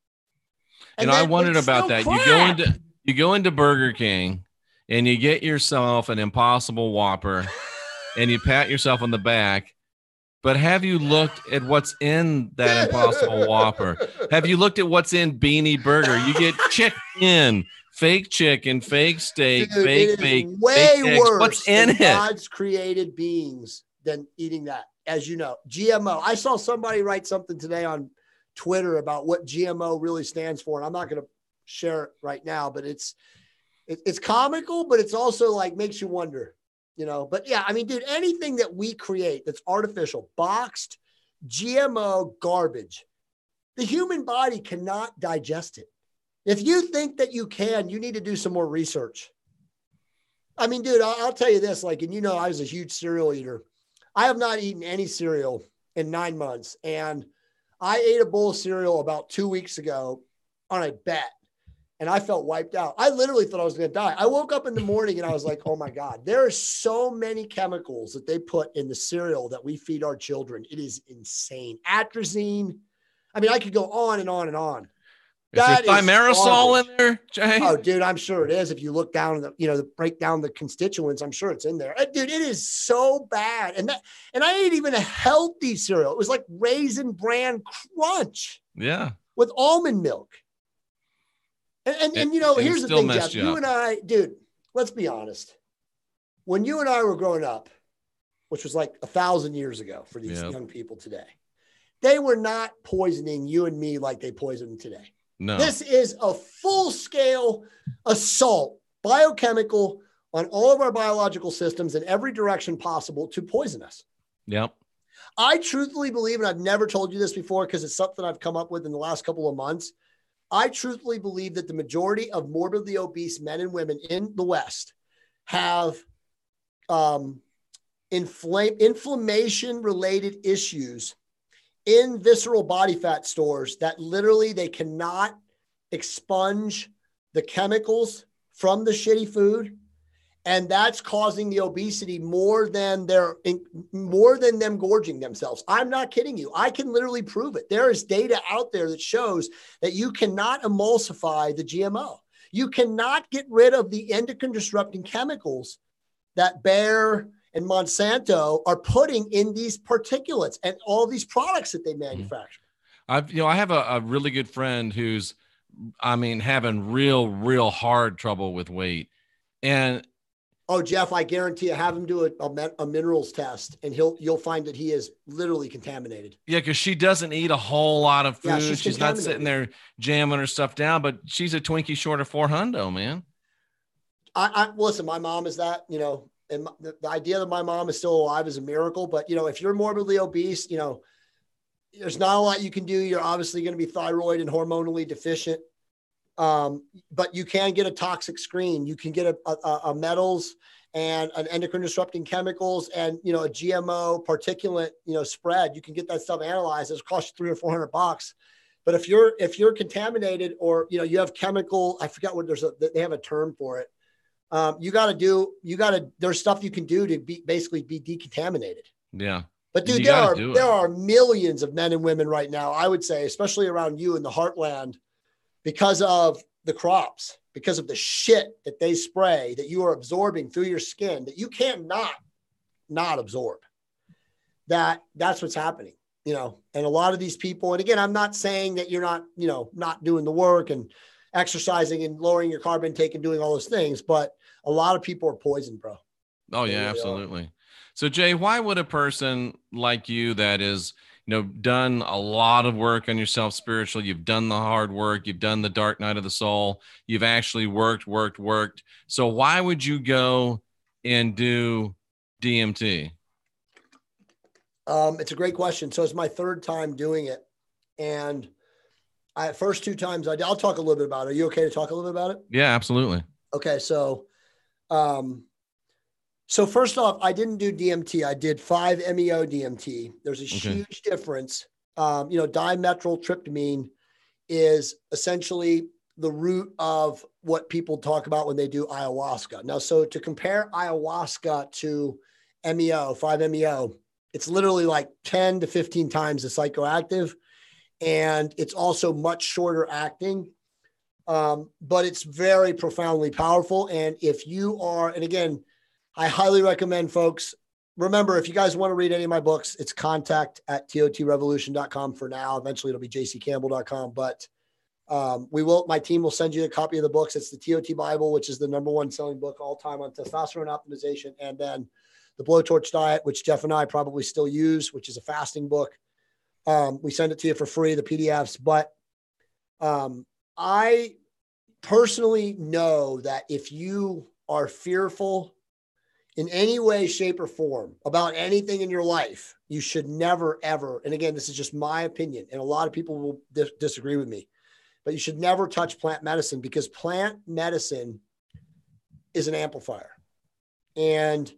And I wondered about that. You go into Burger King and you get yourself an Impossible Whopper and you pat yourself on the back. But have you looked at what's in that Impossible Whopper? Have you looked at what's in Beanie Burger? You get chicken, fake chicken, fake steak, fake bacon, way fake worse. What's in it? God's created beings than eating that. As you know, GMO. I saw somebody write something today on Twitter about what GMO really stands for, and I'm not going to share it right now. But it's comical, but it's also like makes you wonder. But yeah, I mean, dude, anything that we create that's artificial, boxed, GMO garbage, the human body cannot digest it. If you think that you can, you need to do some more research. I mean, dude, I'll tell you this, like, and I was a huge cereal eater. I have not eaten any cereal in 9 months. And I ate a bowl of cereal about 2 weeks ago on a bet. And I felt wiped out. I literally thought I was going to die. I woke up in the morning and I was like, oh my God, there are so many chemicals that they put in the cereal that we feed our children. It is insane. Atrazine. I mean, I could go on and on and on. Is there thimerosal in there, Jay? Oh, dude, I'm sure it is. If you look down break down the constituents, I'm sure it's in there. Dude, it is so bad. And I ate even a healthy cereal. It was like Raisin Bran Crunch. Yeah. With almond milk. And here's the thing, Jeff, you and I, dude, let's be honest. When you and I were growing up, which was like 1,000 years ago for these young people today, they were not poisoning you and me like they poison today. No. This is a full-scale assault, biochemical, on all of our biological systems in every direction possible to poison us. Yep. I truthfully believe, and I've never told you this before because it's something I've come up with in the last couple of months, I truthfully believe that the majority of morbidly obese men and women in the West have inflammation-related issues in visceral body fat stores that literally they cannot expunge the chemicals from the shitty food. And that's causing the obesity more than them gorging themselves. I'm not kidding you. I can literally prove it. There is data out there that shows that you cannot emulsify the GMO. You cannot get rid of the endocrine disrupting chemicals that Bayer and Monsanto are putting in these particulates and all these products that they manufacture. I have a really good friend who's, having real hard trouble with weight. And oh, Jeff, I guarantee you, have him do a minerals test, and you'll find that he is literally contaminated. Yeah, because she doesn't eat a whole lot of food. Yeah, she's not sitting there jamming her stuff down, but she's a Twinkie short of $400, man. I listen, my mom is that, and the idea that my mom is still alive is a miracle. But, if you're morbidly obese, there's not a lot you can do. You're obviously going to be thyroid and hormonally deficient. But you can get a toxic screen. You can get a metals and an endocrine disrupting chemicals and, a GMO particulate, spread. You can get that stuff analyzed. It's cost you $300 or $400. But if you're contaminated or, you have chemical, I forgot what they have a term for it. There's stuff you can do to basically be decontaminated. Yeah. But dude, there are millions of men and women right now, I would say, especially around you in the heartland, because of the crops, because of the shit that they spray that you are absorbing through your skin that you can't not absorb. That's what's happening, and a lot of these people, and again, I'm not saying that you're not, not doing the work and exercising and lowering your carb intake and doing all those things, but a lot of people are poisoned, bro. Oh yeah, absolutely. So Jay, why would a person like you that is, done a lot of work on yourself spiritually, you've done the hard work, you've done the dark night of the soul, you've actually worked. So why would you go and do DMT? It's a great question. So it's my third time doing it. And first two times I'll talk a little bit about it. Are you okay to talk a little bit about it? Yeah, absolutely. Okay. So first off, I didn't do DMT. I did 5-MeO DMT. There's a huge difference. Dimethyltryptamine is essentially the root of what people talk about when they do ayahuasca. Now, so to compare ayahuasca to MEO, 5-MeO, it's literally like 10 to 15 times the psychoactive. And it's also much shorter acting. But it's very profoundly powerful. And if you are, and again, I highly recommend folks, remember, if you guys want to read any of my books, it's contact@totrevolution.com for now. Eventually it'll be jccampbell.com, but my team will send you a copy of the books. It's the TOT Bible, which is the #1 selling book all time on testosterone optimization. And then the Blowtorch Diet, which Jeff and I probably still use, which is a fasting book. We send it to you for free, the PDFs. But I personally know that if you are fearful in any way, shape, or form about anything in your life, you should never, ever, and again, this is just my opinion, and a lot of people will disagree with me, but you should never touch plant medicine, because plant medicine is an amplifier. And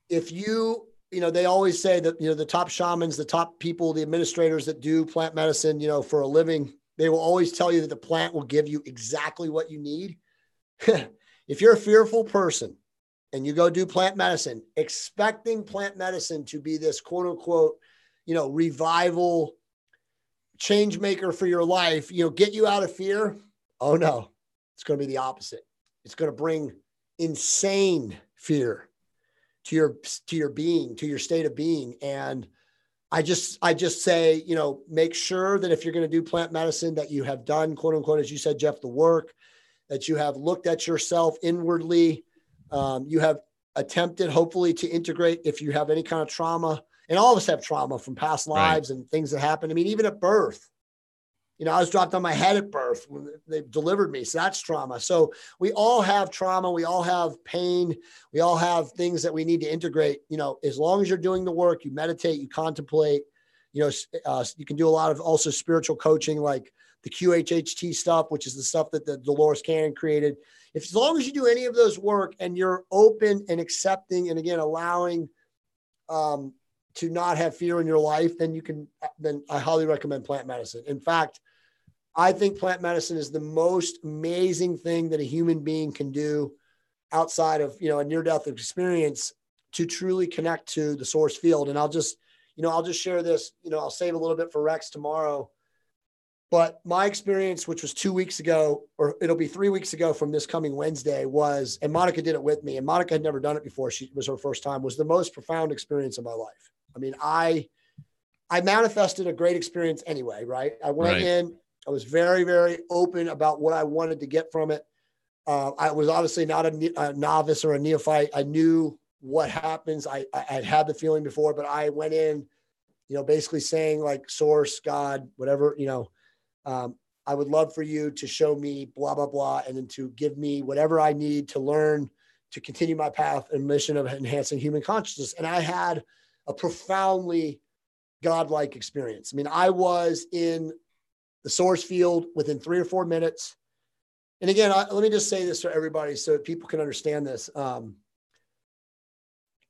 if they always say that, the top shamans, the top people, the administrators that do plant medicine, for a living, they will always tell you that the plant will give you exactly what you need. If you're a fearful person and you go do plant medicine, expecting plant medicine to be this quote unquote, revival change maker for your life, get you out of fear. Oh no, it's going to be the opposite. It's going to bring insane fear to your being, to your state of being. And I just say, make sure that if you're going to do plant medicine, that you have done, quote unquote, as you said, Jeff, the work, that you have looked at yourself inwardly. You have attempted, hopefully, to integrate if you have any kind of trauma, and all of us have trauma from past lives and things that happen. I mean, even at birth, I was dropped on my head at birth when they delivered me. So that's trauma. So we all have trauma. We all have pain. We all have things that we need to integrate. As long as you're doing the work, you meditate, you contemplate, you can do a lot of also spiritual coaching, like the QHHT stuff, which is the stuff that the Dolores Cannon created. As long as you do any of those work and you're open and accepting, and again, allowing to not have fear in your life, then I highly recommend plant medicine. In fact, I think plant medicine is the most amazing thing that a human being can do outside of, a near-death experience to truly connect to the source field. And I'll just share this, I'll save a little bit for Rex tomorrow. But my experience, which was 2 weeks ago, or it'll be 3 weeks ago from this coming Wednesday, was, and Monica did it with me, and Monica had never done it before. It was her first time, was the most profound experience of my life. I mean, I manifested a great experience anyway, right? I went in, I was very, very open about what I wanted to get from it. I was obviously not a novice or a neophyte. I knew what happens. I had the feeling before, but I went in, basically saying like source, God, whatever, I would love for you to show me blah, blah, blah, and then to give me whatever I need to learn to continue my path and mission of enhancing human consciousness. And I had a profoundly godlike experience. I mean, I was in the source field within 3 or 4 minutes. And again, let me just say this for everybody so people can understand this. When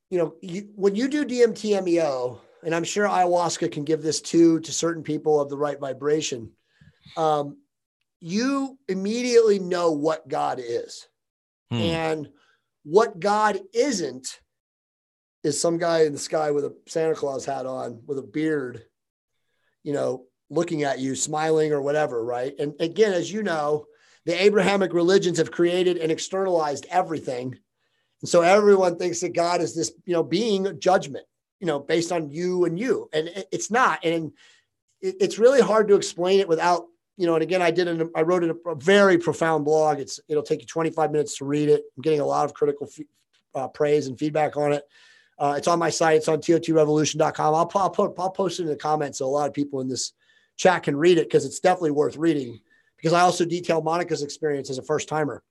you do DMT MEO, and I'm sure ayahuasca can give this to certain people of the right vibration, you immediately know what God is. And what God isn't is some guy in the sky with a Santa Claus hat on, with a beard, looking at you, smiling or whatever, right? And again, as you know, the Abrahamic religions have created and externalized everything. And so everyone thinks that God is this, being judgment, based on you and you. And it's not. And it's really hard to explain it without, and again, I wrote a very profound blog. It'll take you 25 minutes to read it. I'm getting a lot of critical praise and feedback on it. It's on my site. It's on TOTrevolution.com. I'll post it in the comments so a lot of people in this chat can read it, because it's definitely worth reading, because I also detail Monica's experience as a first timer.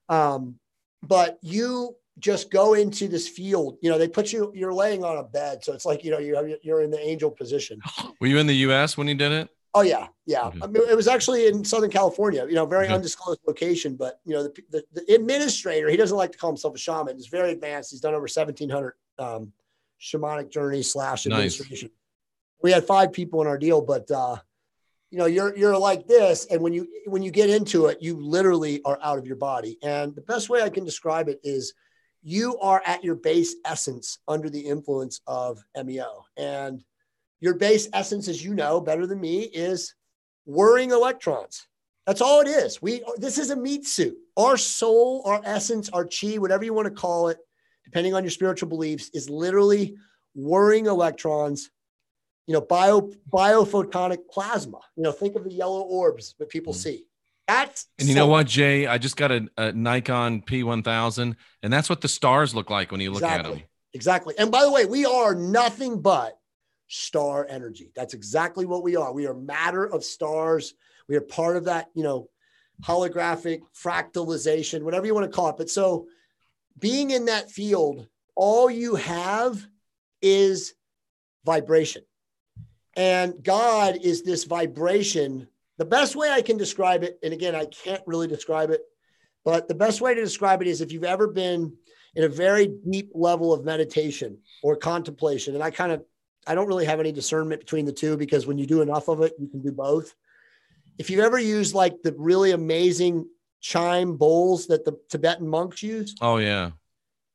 But you just go into this field, they put you're laying on a bed. So it's like, you're in the angel position. Were you in the US when you did it? Oh yeah. Yeah. Okay. I mean, it was actually in Southern California, very undisclosed location, but the administrator, he doesn't like to call himself a shaman. He's very advanced. He's done over 1,700 shamanic journeys / administration. Nice. We had 5 people in our deal, but you're like this. And when you get into it, you literally are out of your body. And the best way I can describe it is you are at your base essence under the influence of MEO. And your base essence, as you know better than me, is whirring electrons. That's all it is. This is a meat suit. Our soul, our essence, our chi, whatever you want to call it, depending on your spiritual beliefs, is literally whirring electrons, biophotonic plasma. Think of the yellow orbs that people see. And you know what, Jay? I just got a Nikon P1000, and that's what the stars look like when you look at them. Exactly. And by the way, we are nothing but star energy. That's exactly what we are. We are matter of stars. We are part of that, holographic fractalization, whatever you want to call it. But so being in that field, all you have is vibration. And God is this vibration. The best way I can describe it, and again, I can't really describe it, but the best way to describe it is if you've ever been in a very deep level of meditation or contemplation, and I don't really have any discernment between the two, because when you do enough of it, you can do both. If you've ever used like the really amazing chime bowls that the Tibetan monks use. Oh, yeah.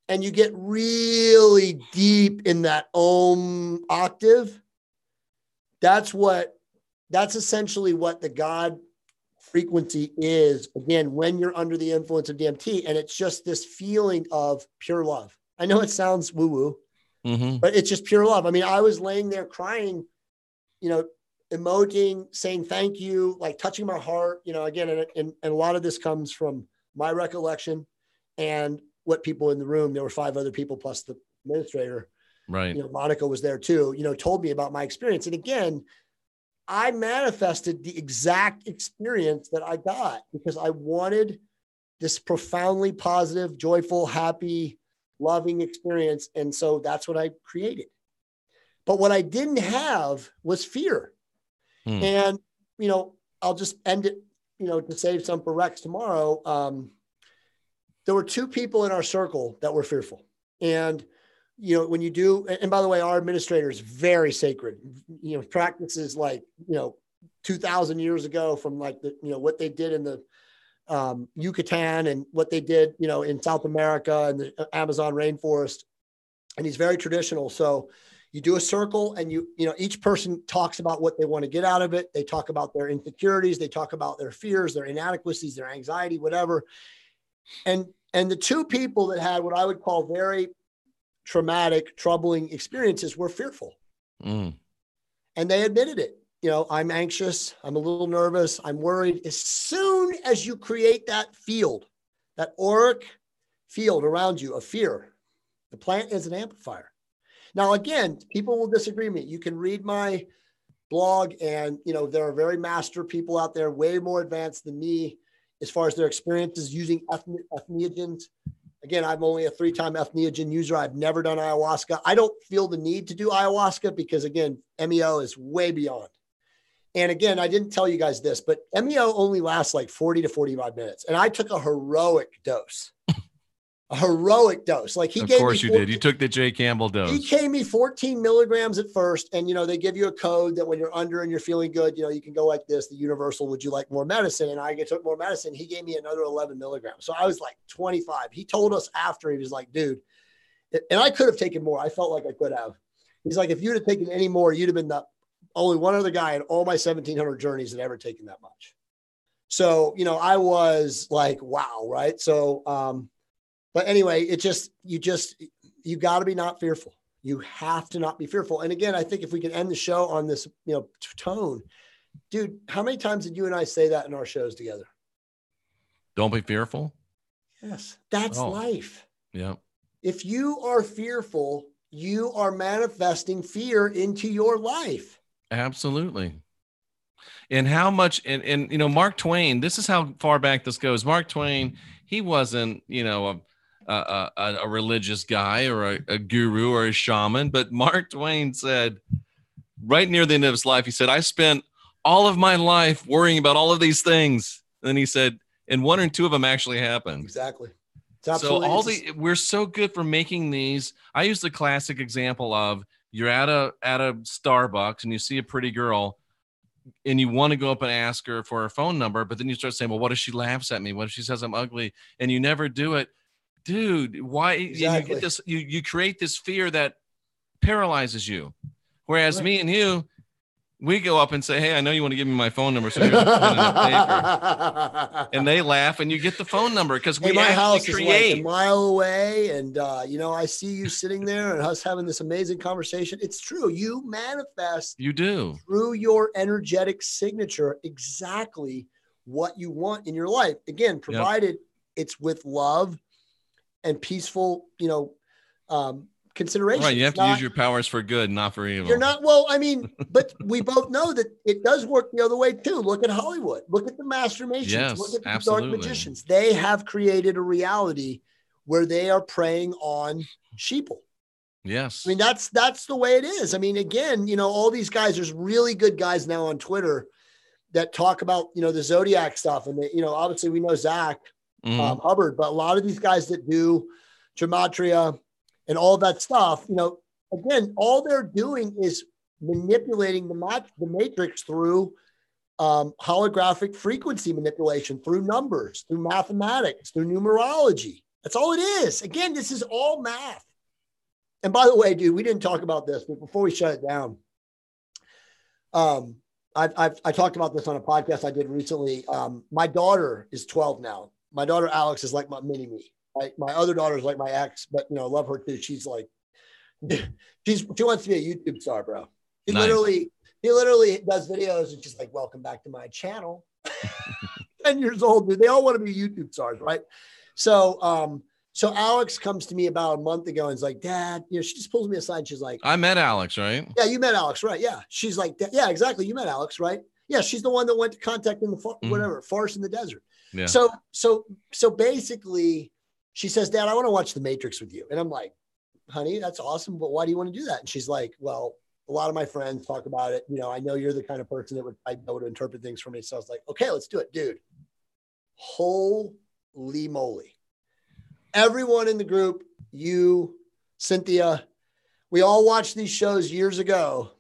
And you get really deep in that Om octave. That's essentially what the God frequency is, again, when you're under the influence of DMT. And it's just this feeling of pure love. I know it sounds woo-woo, but it's just pure love. I mean, I was laying there crying, emoting, saying thank you, like touching my heart, again, and a lot of this comes from my recollection and what people in the room, there were 5 other people plus the administrator. Right. Monica was there too, told me about my experience. And again, I manifested the exact experience that I got because I wanted this profoundly positive, joyful, happy, loving experience. And so that's what I created. But what I didn't have was fear. And, I'll just end it, to save some for Rex tomorrow. There were 2 people in our circle that were fearful. And, when you do, and by the way, our administrator is very sacred, practices like, 2000 years ago from like what they did in the Yucatan and what they did, in South America and the Amazon rainforest. And he's very traditional. So, You do a circle and each person talks about what they want to get out of it. They talk about their insecurities. They talk about their fears, their inadequacies, their anxiety, whatever. And the two people that had what I would call very traumatic, troubling experiences were fearful. And they admitted it. I'm anxious. I'm a little nervous. I'm worried. As soon as you create that field, that auric field around you of fear, the plant is an amplifier. Now, again, people will disagree with me. You can read my blog and, there are very master people out there, way more advanced than me as far as their experiences using entheogens. Again, I'm only a 3-time entheogen user. I've never done ayahuasca. I don't feel the need to do ayahuasca because, again, MEO is way beyond. And again, I didn't tell you guys this, but MEO only lasts like 40 to 45 minutes. And I took a heroic dose. Like he gave me. Of course you did. You took the Jay Campbell dose. He gave me 14 milligrams at first. And, they give you a code that when you're under and you're feeling good, you can go like this, the universal, would you like more medicine? And I took more medicine. He gave me another 11 milligrams. So I was like 25. He told us after, he was like, dude, and I could have taken more. I felt like I could have. He's like, if you'd have taken any more, you'd have been the only one other guy in all my 1,700 journeys that ever taken that much. So, I was like, wow. Right. So, but anyway, you got to be not fearful. You have to not be fearful. And again, I think if we can end the show on this, tone, dude, how many times did you and I say that in our shows together? Don't be fearful. Yes. That's life. Yeah. If you are fearful, you are manifesting fear into your life. Absolutely. And how much, and Mark Twain, this is how far back this goes. Mark Twain, he wasn't, a religious guy or a guru or a shaman, but Mark Twain said right near the end of his life, he said, I spent all of my life worrying about all of these things. And he said, and 1 or 2 of them actually happened. Exactly. So we're so good for making these. I use the classic example of you're at a Starbucks and you see a pretty girl and you want to go up and ask her for her phone number, but then you start saying, well, what if she laughs at me? What if she says I'm ugly? And you never do it. Dude, why? Exactly. You get this, you create this fear that paralyzes you. Whereas me and you, we go up and say, hey, I know you want to give me my phone number, so here's a pen and a paper. And they laugh and you get the phone number because we my house actually create. Is like a mile away. And, I see you sitting there and us having this amazing conversation. It's true. You manifest. You do. Through your energetic signature exactly what you want in your life. Again, provided it's with love and peaceful, consideration. Right. You have to use your powers for good, not for evil. You're not, but we both know that it does work the other way too. Look at Hollywood. Look at the master magicians. Yes, look at the absolutely. dark magicians. They have created a reality where they are preying on sheeple. Yes. I mean, that's the way it is. I mean, again, all these guys, there's really good guys now on Twitter that talk about, the Zodiac stuff. And they, obviously we know Zach Hubbard, but a lot of these guys that do gematria and all that stuff, again, all they're doing is manipulating the matrix through holographic frequency manipulation, through numbers, through mathematics, through numerology. That's all it is. Again, this is all math. And by the way, dude, we didn't talk about this, but before we shut it down, I talked about this on a podcast I did recently. My daughter is 12 now. My daughter, Alex, is like my mini me. My other daughter is like my ex, but I love her too. She's like, she wants to be a YouTube star, bro. He literally does videos and she's like, welcome back to my channel. 10 years old, dude. They all want to be YouTube stars, right? So Alex comes to me about a month ago and is like, Dad, she just pulls me aside. And she's like, I met Alex, right? Yeah, you met Alex, right? Yeah. She's like, yeah, exactly. You met Alex, right? Yeah. She's the one that went to contact in the forest in the desert. Yeah. So basically she says, Dad, I want to watch The Matrix with you. And I'm like, honey, that's awesome. But why do you want to do that? And she's like, well, a lot of my friends talk about it. I know you're the kind of person that would be able to interpret things for me. So I was like, okay, let's do it, dude. Holy moly. Everyone in the group, you, Cynthia, we all watched these shows years ago.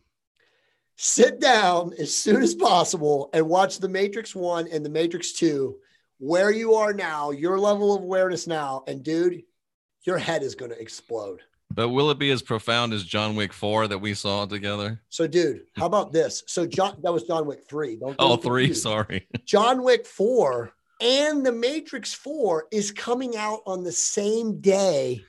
Sit down as soon as possible and watch The Matrix 1 and The Matrix 2, where you are now, your level of awareness now. And dude, your head is going to explode. But will it be as profound as John Wick 4 that we saw together? So, dude, how about this? So, that was John Wick 3. Oh, 3. Sorry. John Wick 4 and The Matrix 4 is coming out on the same day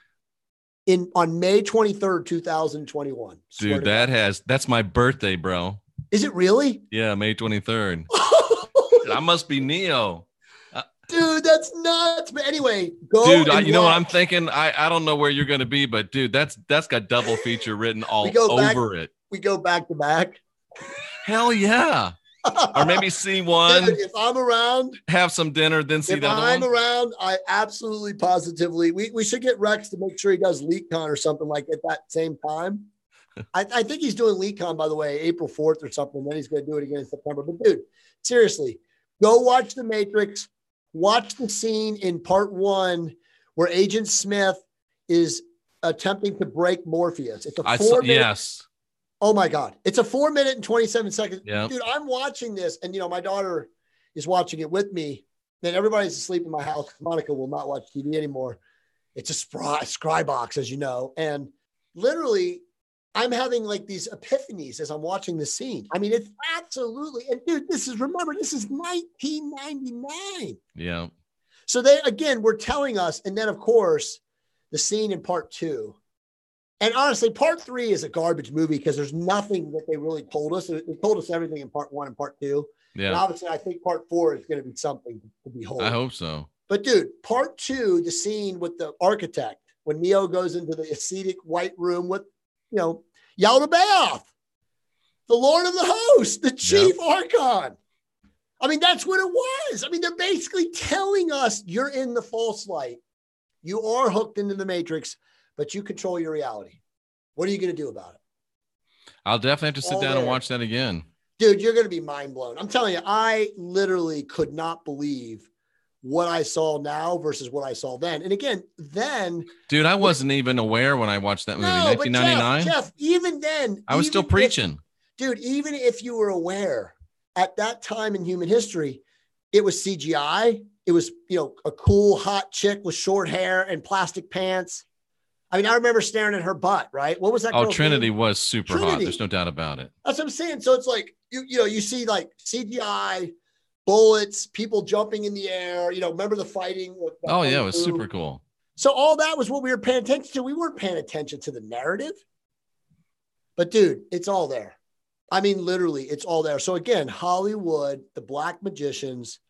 on May 23rd, 2021. Dude, that's my birthday, bro. Is it really? Yeah, May 23rd. I must be Neo. Dude, that's nuts. But anyway, go. Dude, you know what I'm thinking? I don't know where you're going to be, but dude, that's got double feature written all over it. We go back to back. Hell yeah. Or maybe see one. Dude, if I'm around, have some dinner, then see that one. If I'm around, I absolutely positively, we should get Rex to make sure he does LeakCon or something like at that same time. I think he's doing LeakCon, by the way, April 4th or something. Then he's going to do it again in September. But dude, seriously, go watch The Matrix. Watch the scene in part 1 where Agent Smith is attempting to break Morpheus. It's a 4-minute. Yes. Oh my God. It's a 4 minute and 27 seconds. Yep. Dude, I'm watching this and, my daughter is watching it with me. Then everybody's asleep in my house. Monica will not watch TV anymore. It's a scry box, as you know. And literally, I'm having like these epiphanies as I'm watching the scene. I mean, it's absolutely, and dude, this is 1999. Yeah. So we're telling us, and then of course, the scene in part 2. And honestly, part 3 is a garbage movie because there's nothing that they really told us. They told us everything in part 1 and part 2. Yeah. And obviously, I think part 4 is going to be something to behold. I hope so. But dude, part 2, the scene with the architect, when Neo goes into the ascetic white room with, Yaldabaoth, the Lord of the Host, the Chief Archon. I mean, that's what it was. I mean, they're basically telling us you're in the false light. You are hooked into the Matrix, but you control your reality. What are you going to do about it? I'll definitely have to sit down and watch that again. Dude, you're going to be mind blown. I'm telling you, I literally could not believe what I saw now versus what I saw then. And again, then. Dude, I wasn't even aware when I watched that movie. 1999. Jeff, even then. I was still preaching. Even if you were aware at that time in human history, it was CGI. It was, a cool, hot chick with short hair and plastic pants. I mean, I remember staring at her butt, right? What was that? Oh, Trinity was super hot. There's no doubt about it. That's what I'm saying. So it's like, you see like CGI, bullets, people jumping in the air, remember the fighting? Oh, yeah, it was super cool. So all that was what we were paying attention to. We weren't paying attention to the narrative. But dude, it's all there. I mean, literally, it's all there. So again, Hollywood, the black magicians,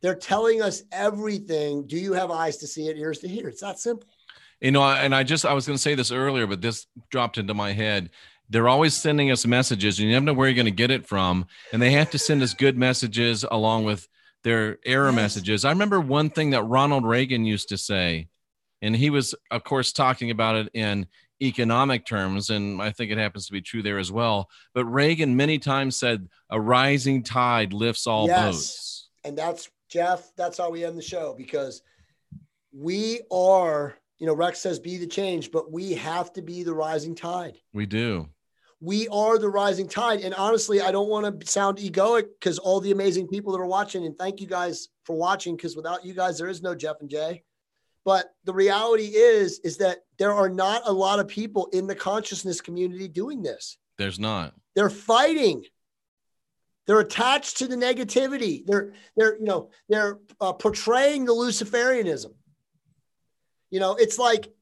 they're telling us everything. Do you have eyes to see it, ears to hear? It's that simple. And I was going to say this earlier, but this dropped into my head. They're always sending us messages, and you never know where you're going to get it from. And they have to send us good messages along with their error messages. I remember one thing that Ronald Reagan used to say, and he was, of course, talking about it in economic terms, and I think it happens to be true there as well. But Reagan many times said, "A rising tide lifts all boats." And that's, Jeff, that's how we end the show, because we are, Rex says, be the change, but we have to be the rising tide. We do. We are the rising tide. And honestly, I don't want to sound egoic because all the amazing people that are watching, and thank you guys for watching, because without you guys, there is no Jeff and Jay. But the reality is that there are not a lot of people in the consciousness community doing this. There's not. They're fighting. They're attached to the negativity. They're portraying the Luciferianism. It's like,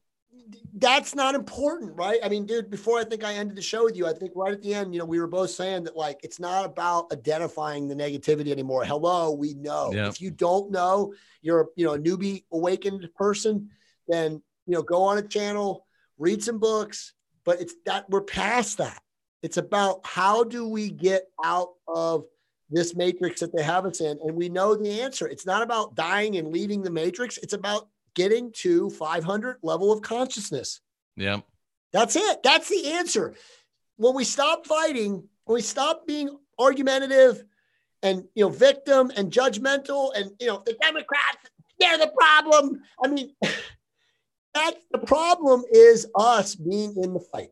that's not important, right? I mean, dude, before I think I ended the show with you, I think right at the end, we were both saying that, like, it's not about identifying the negativity anymore. Hello, we know. Yep. If you don't know, you're a newbie awakened person, then, go on a channel, read some books, but it's that we're past that. It's about how do we get out of this matrix that they have us in? And we know the answer. It's not about dying and leaving the matrix. It's about getting to 500 level of consciousness. Yeah. That's it. That's the answer. When we stop fighting, when we stop being argumentative and, victim and judgmental and, the Democrats, they're the problem. I mean, that's the problem, is us being in the fight.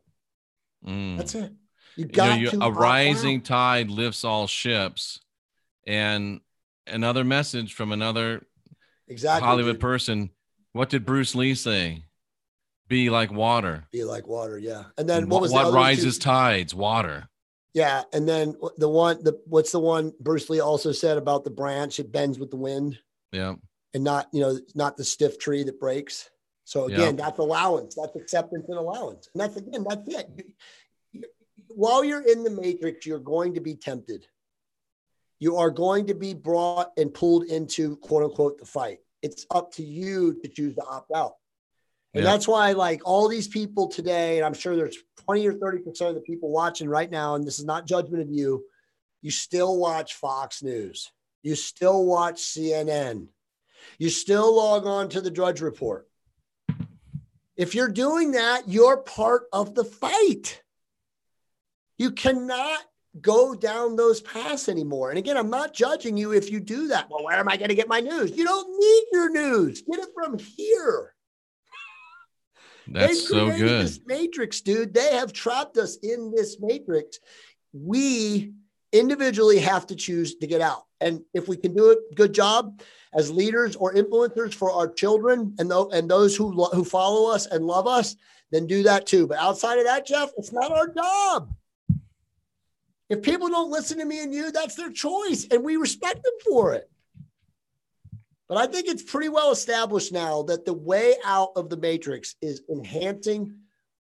That's it. You got to. A rising tide lifts all ships. And another message from another Hollywood person. What did Bruce Lee say? Be like water. Be like water. Yeah. And then what rises tides? Water. Yeah. And then what's the one Bruce Lee also said about the branch? It bends with the wind. Yeah. And not, not the stiff tree that breaks. So again, that's allowance. That's acceptance and allowance. And that's it. While you're in the matrix, you're going to be tempted. You are going to be brought and pulled into, quote unquote, the fight. It's up to you to choose to opt out. And that's why, like, all these people today, and I'm sure there's 20 or 30% of the people watching right now, and this is not judgment of you, you still watch Fox News. You still watch CNN. You still log on to the Drudge Report. If you're doing that, you're part of the fight. You cannot go down those paths anymore. And again, I'm not judging you if you do that. Well, where am I going to get my news? You don't need your news. Get it from here. That's so good. This matrix, dude. They have trapped us in this matrix. We individually have to choose to get out. And if we can do it, good job as leaders or influencers for our children and those who follow us and love us, then do that too. But outside of that, Jeff, it's not our job. If people don't listen to me and you, that's their choice, and we respect them for it. But I think it's pretty well established now that the way out of the matrix is enhancing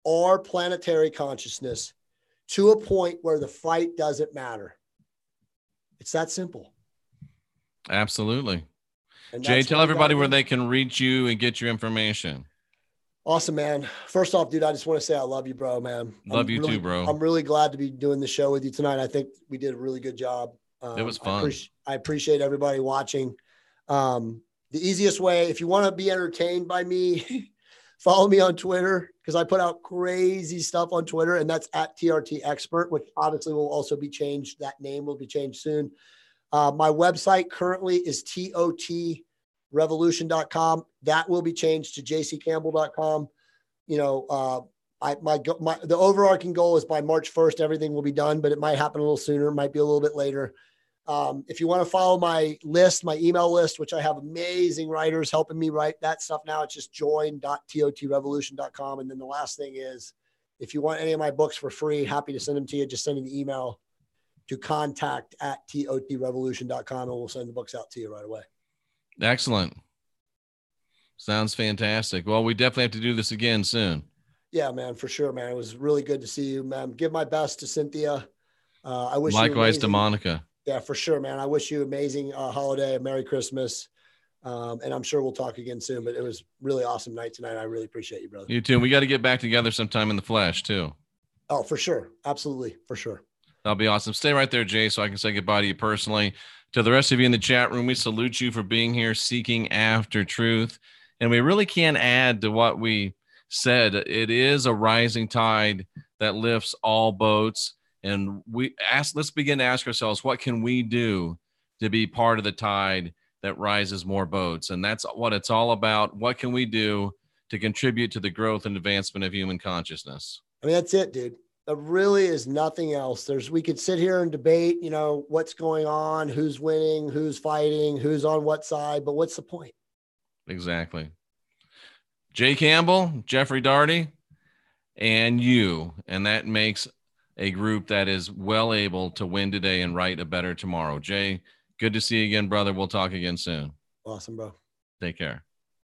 our planetary consciousness to a point where the fight doesn't matter. It's that simple. Absolutely. Jay, tell everybody where they can reach you and get your information. Awesome, man. First off, dude, I just want to say I love you, bro, man. Love you too, bro. I'm really glad to be doing the show with you tonight. I think we did a really good job. It was fun. I appreciate everybody watching. The easiest way, if you want to be entertained by me, follow me on Twitter, because I put out crazy stuff on Twitter, and that's at TRT Expert, which obviously will also be changed. That name will be changed soon. My website currently is TOTrevolution.com. That will be changed to jccampbell.com. The overarching goal is by March 1st, everything will be done, but it might happen a little sooner. It might be a little bit later. If you want to follow my list, my email list, which I have amazing writers helping me write that stuff now, it's just join.totrevolution.com. And then the last thing is, if you want any of my books for free, happy to send them to you. Just send an email to contact@totrevolution.com, and we'll send the books out to you right away. Excellent. Sounds fantastic. Well, we definitely have to do this again soon. Yeah, man, for sure, man. It was really good to see you, man. Give my best to Cynthia. I wish likewise to Monica. Yeah, for sure, man. I wish you amazing holiday, a Merry Christmas. And I'm sure we'll talk again soon, but it was really awesome night tonight. I really appreciate you, brother. You too. We got to get back together sometime in the flesh too. Oh, for sure. Absolutely. For sure. That'll be awesome. Stay right there, Jay, so I can say goodbye to you personally. To the rest of you in the chat room, we salute you for being here, seeking after truth. And we really can't add to what we said. It is a rising tide that lifts all boats. And let's begin to ask ourselves, what can we do to be part of the tide that rises more boats? And that's what it's all about. What can we do to contribute to the growth and advancement of human consciousness? I mean, that's it, dude. There really is nothing else. We could sit here and debate, what's going on, who's winning, who's fighting, who's on what side, but what's the point? Exactly. Jay Campbell, Jeffrey Daugherty, and you. And that makes a group that is well able to win today and write a better tomorrow. Jay, good to see you again, brother. We'll talk again soon. Awesome, bro. Take care.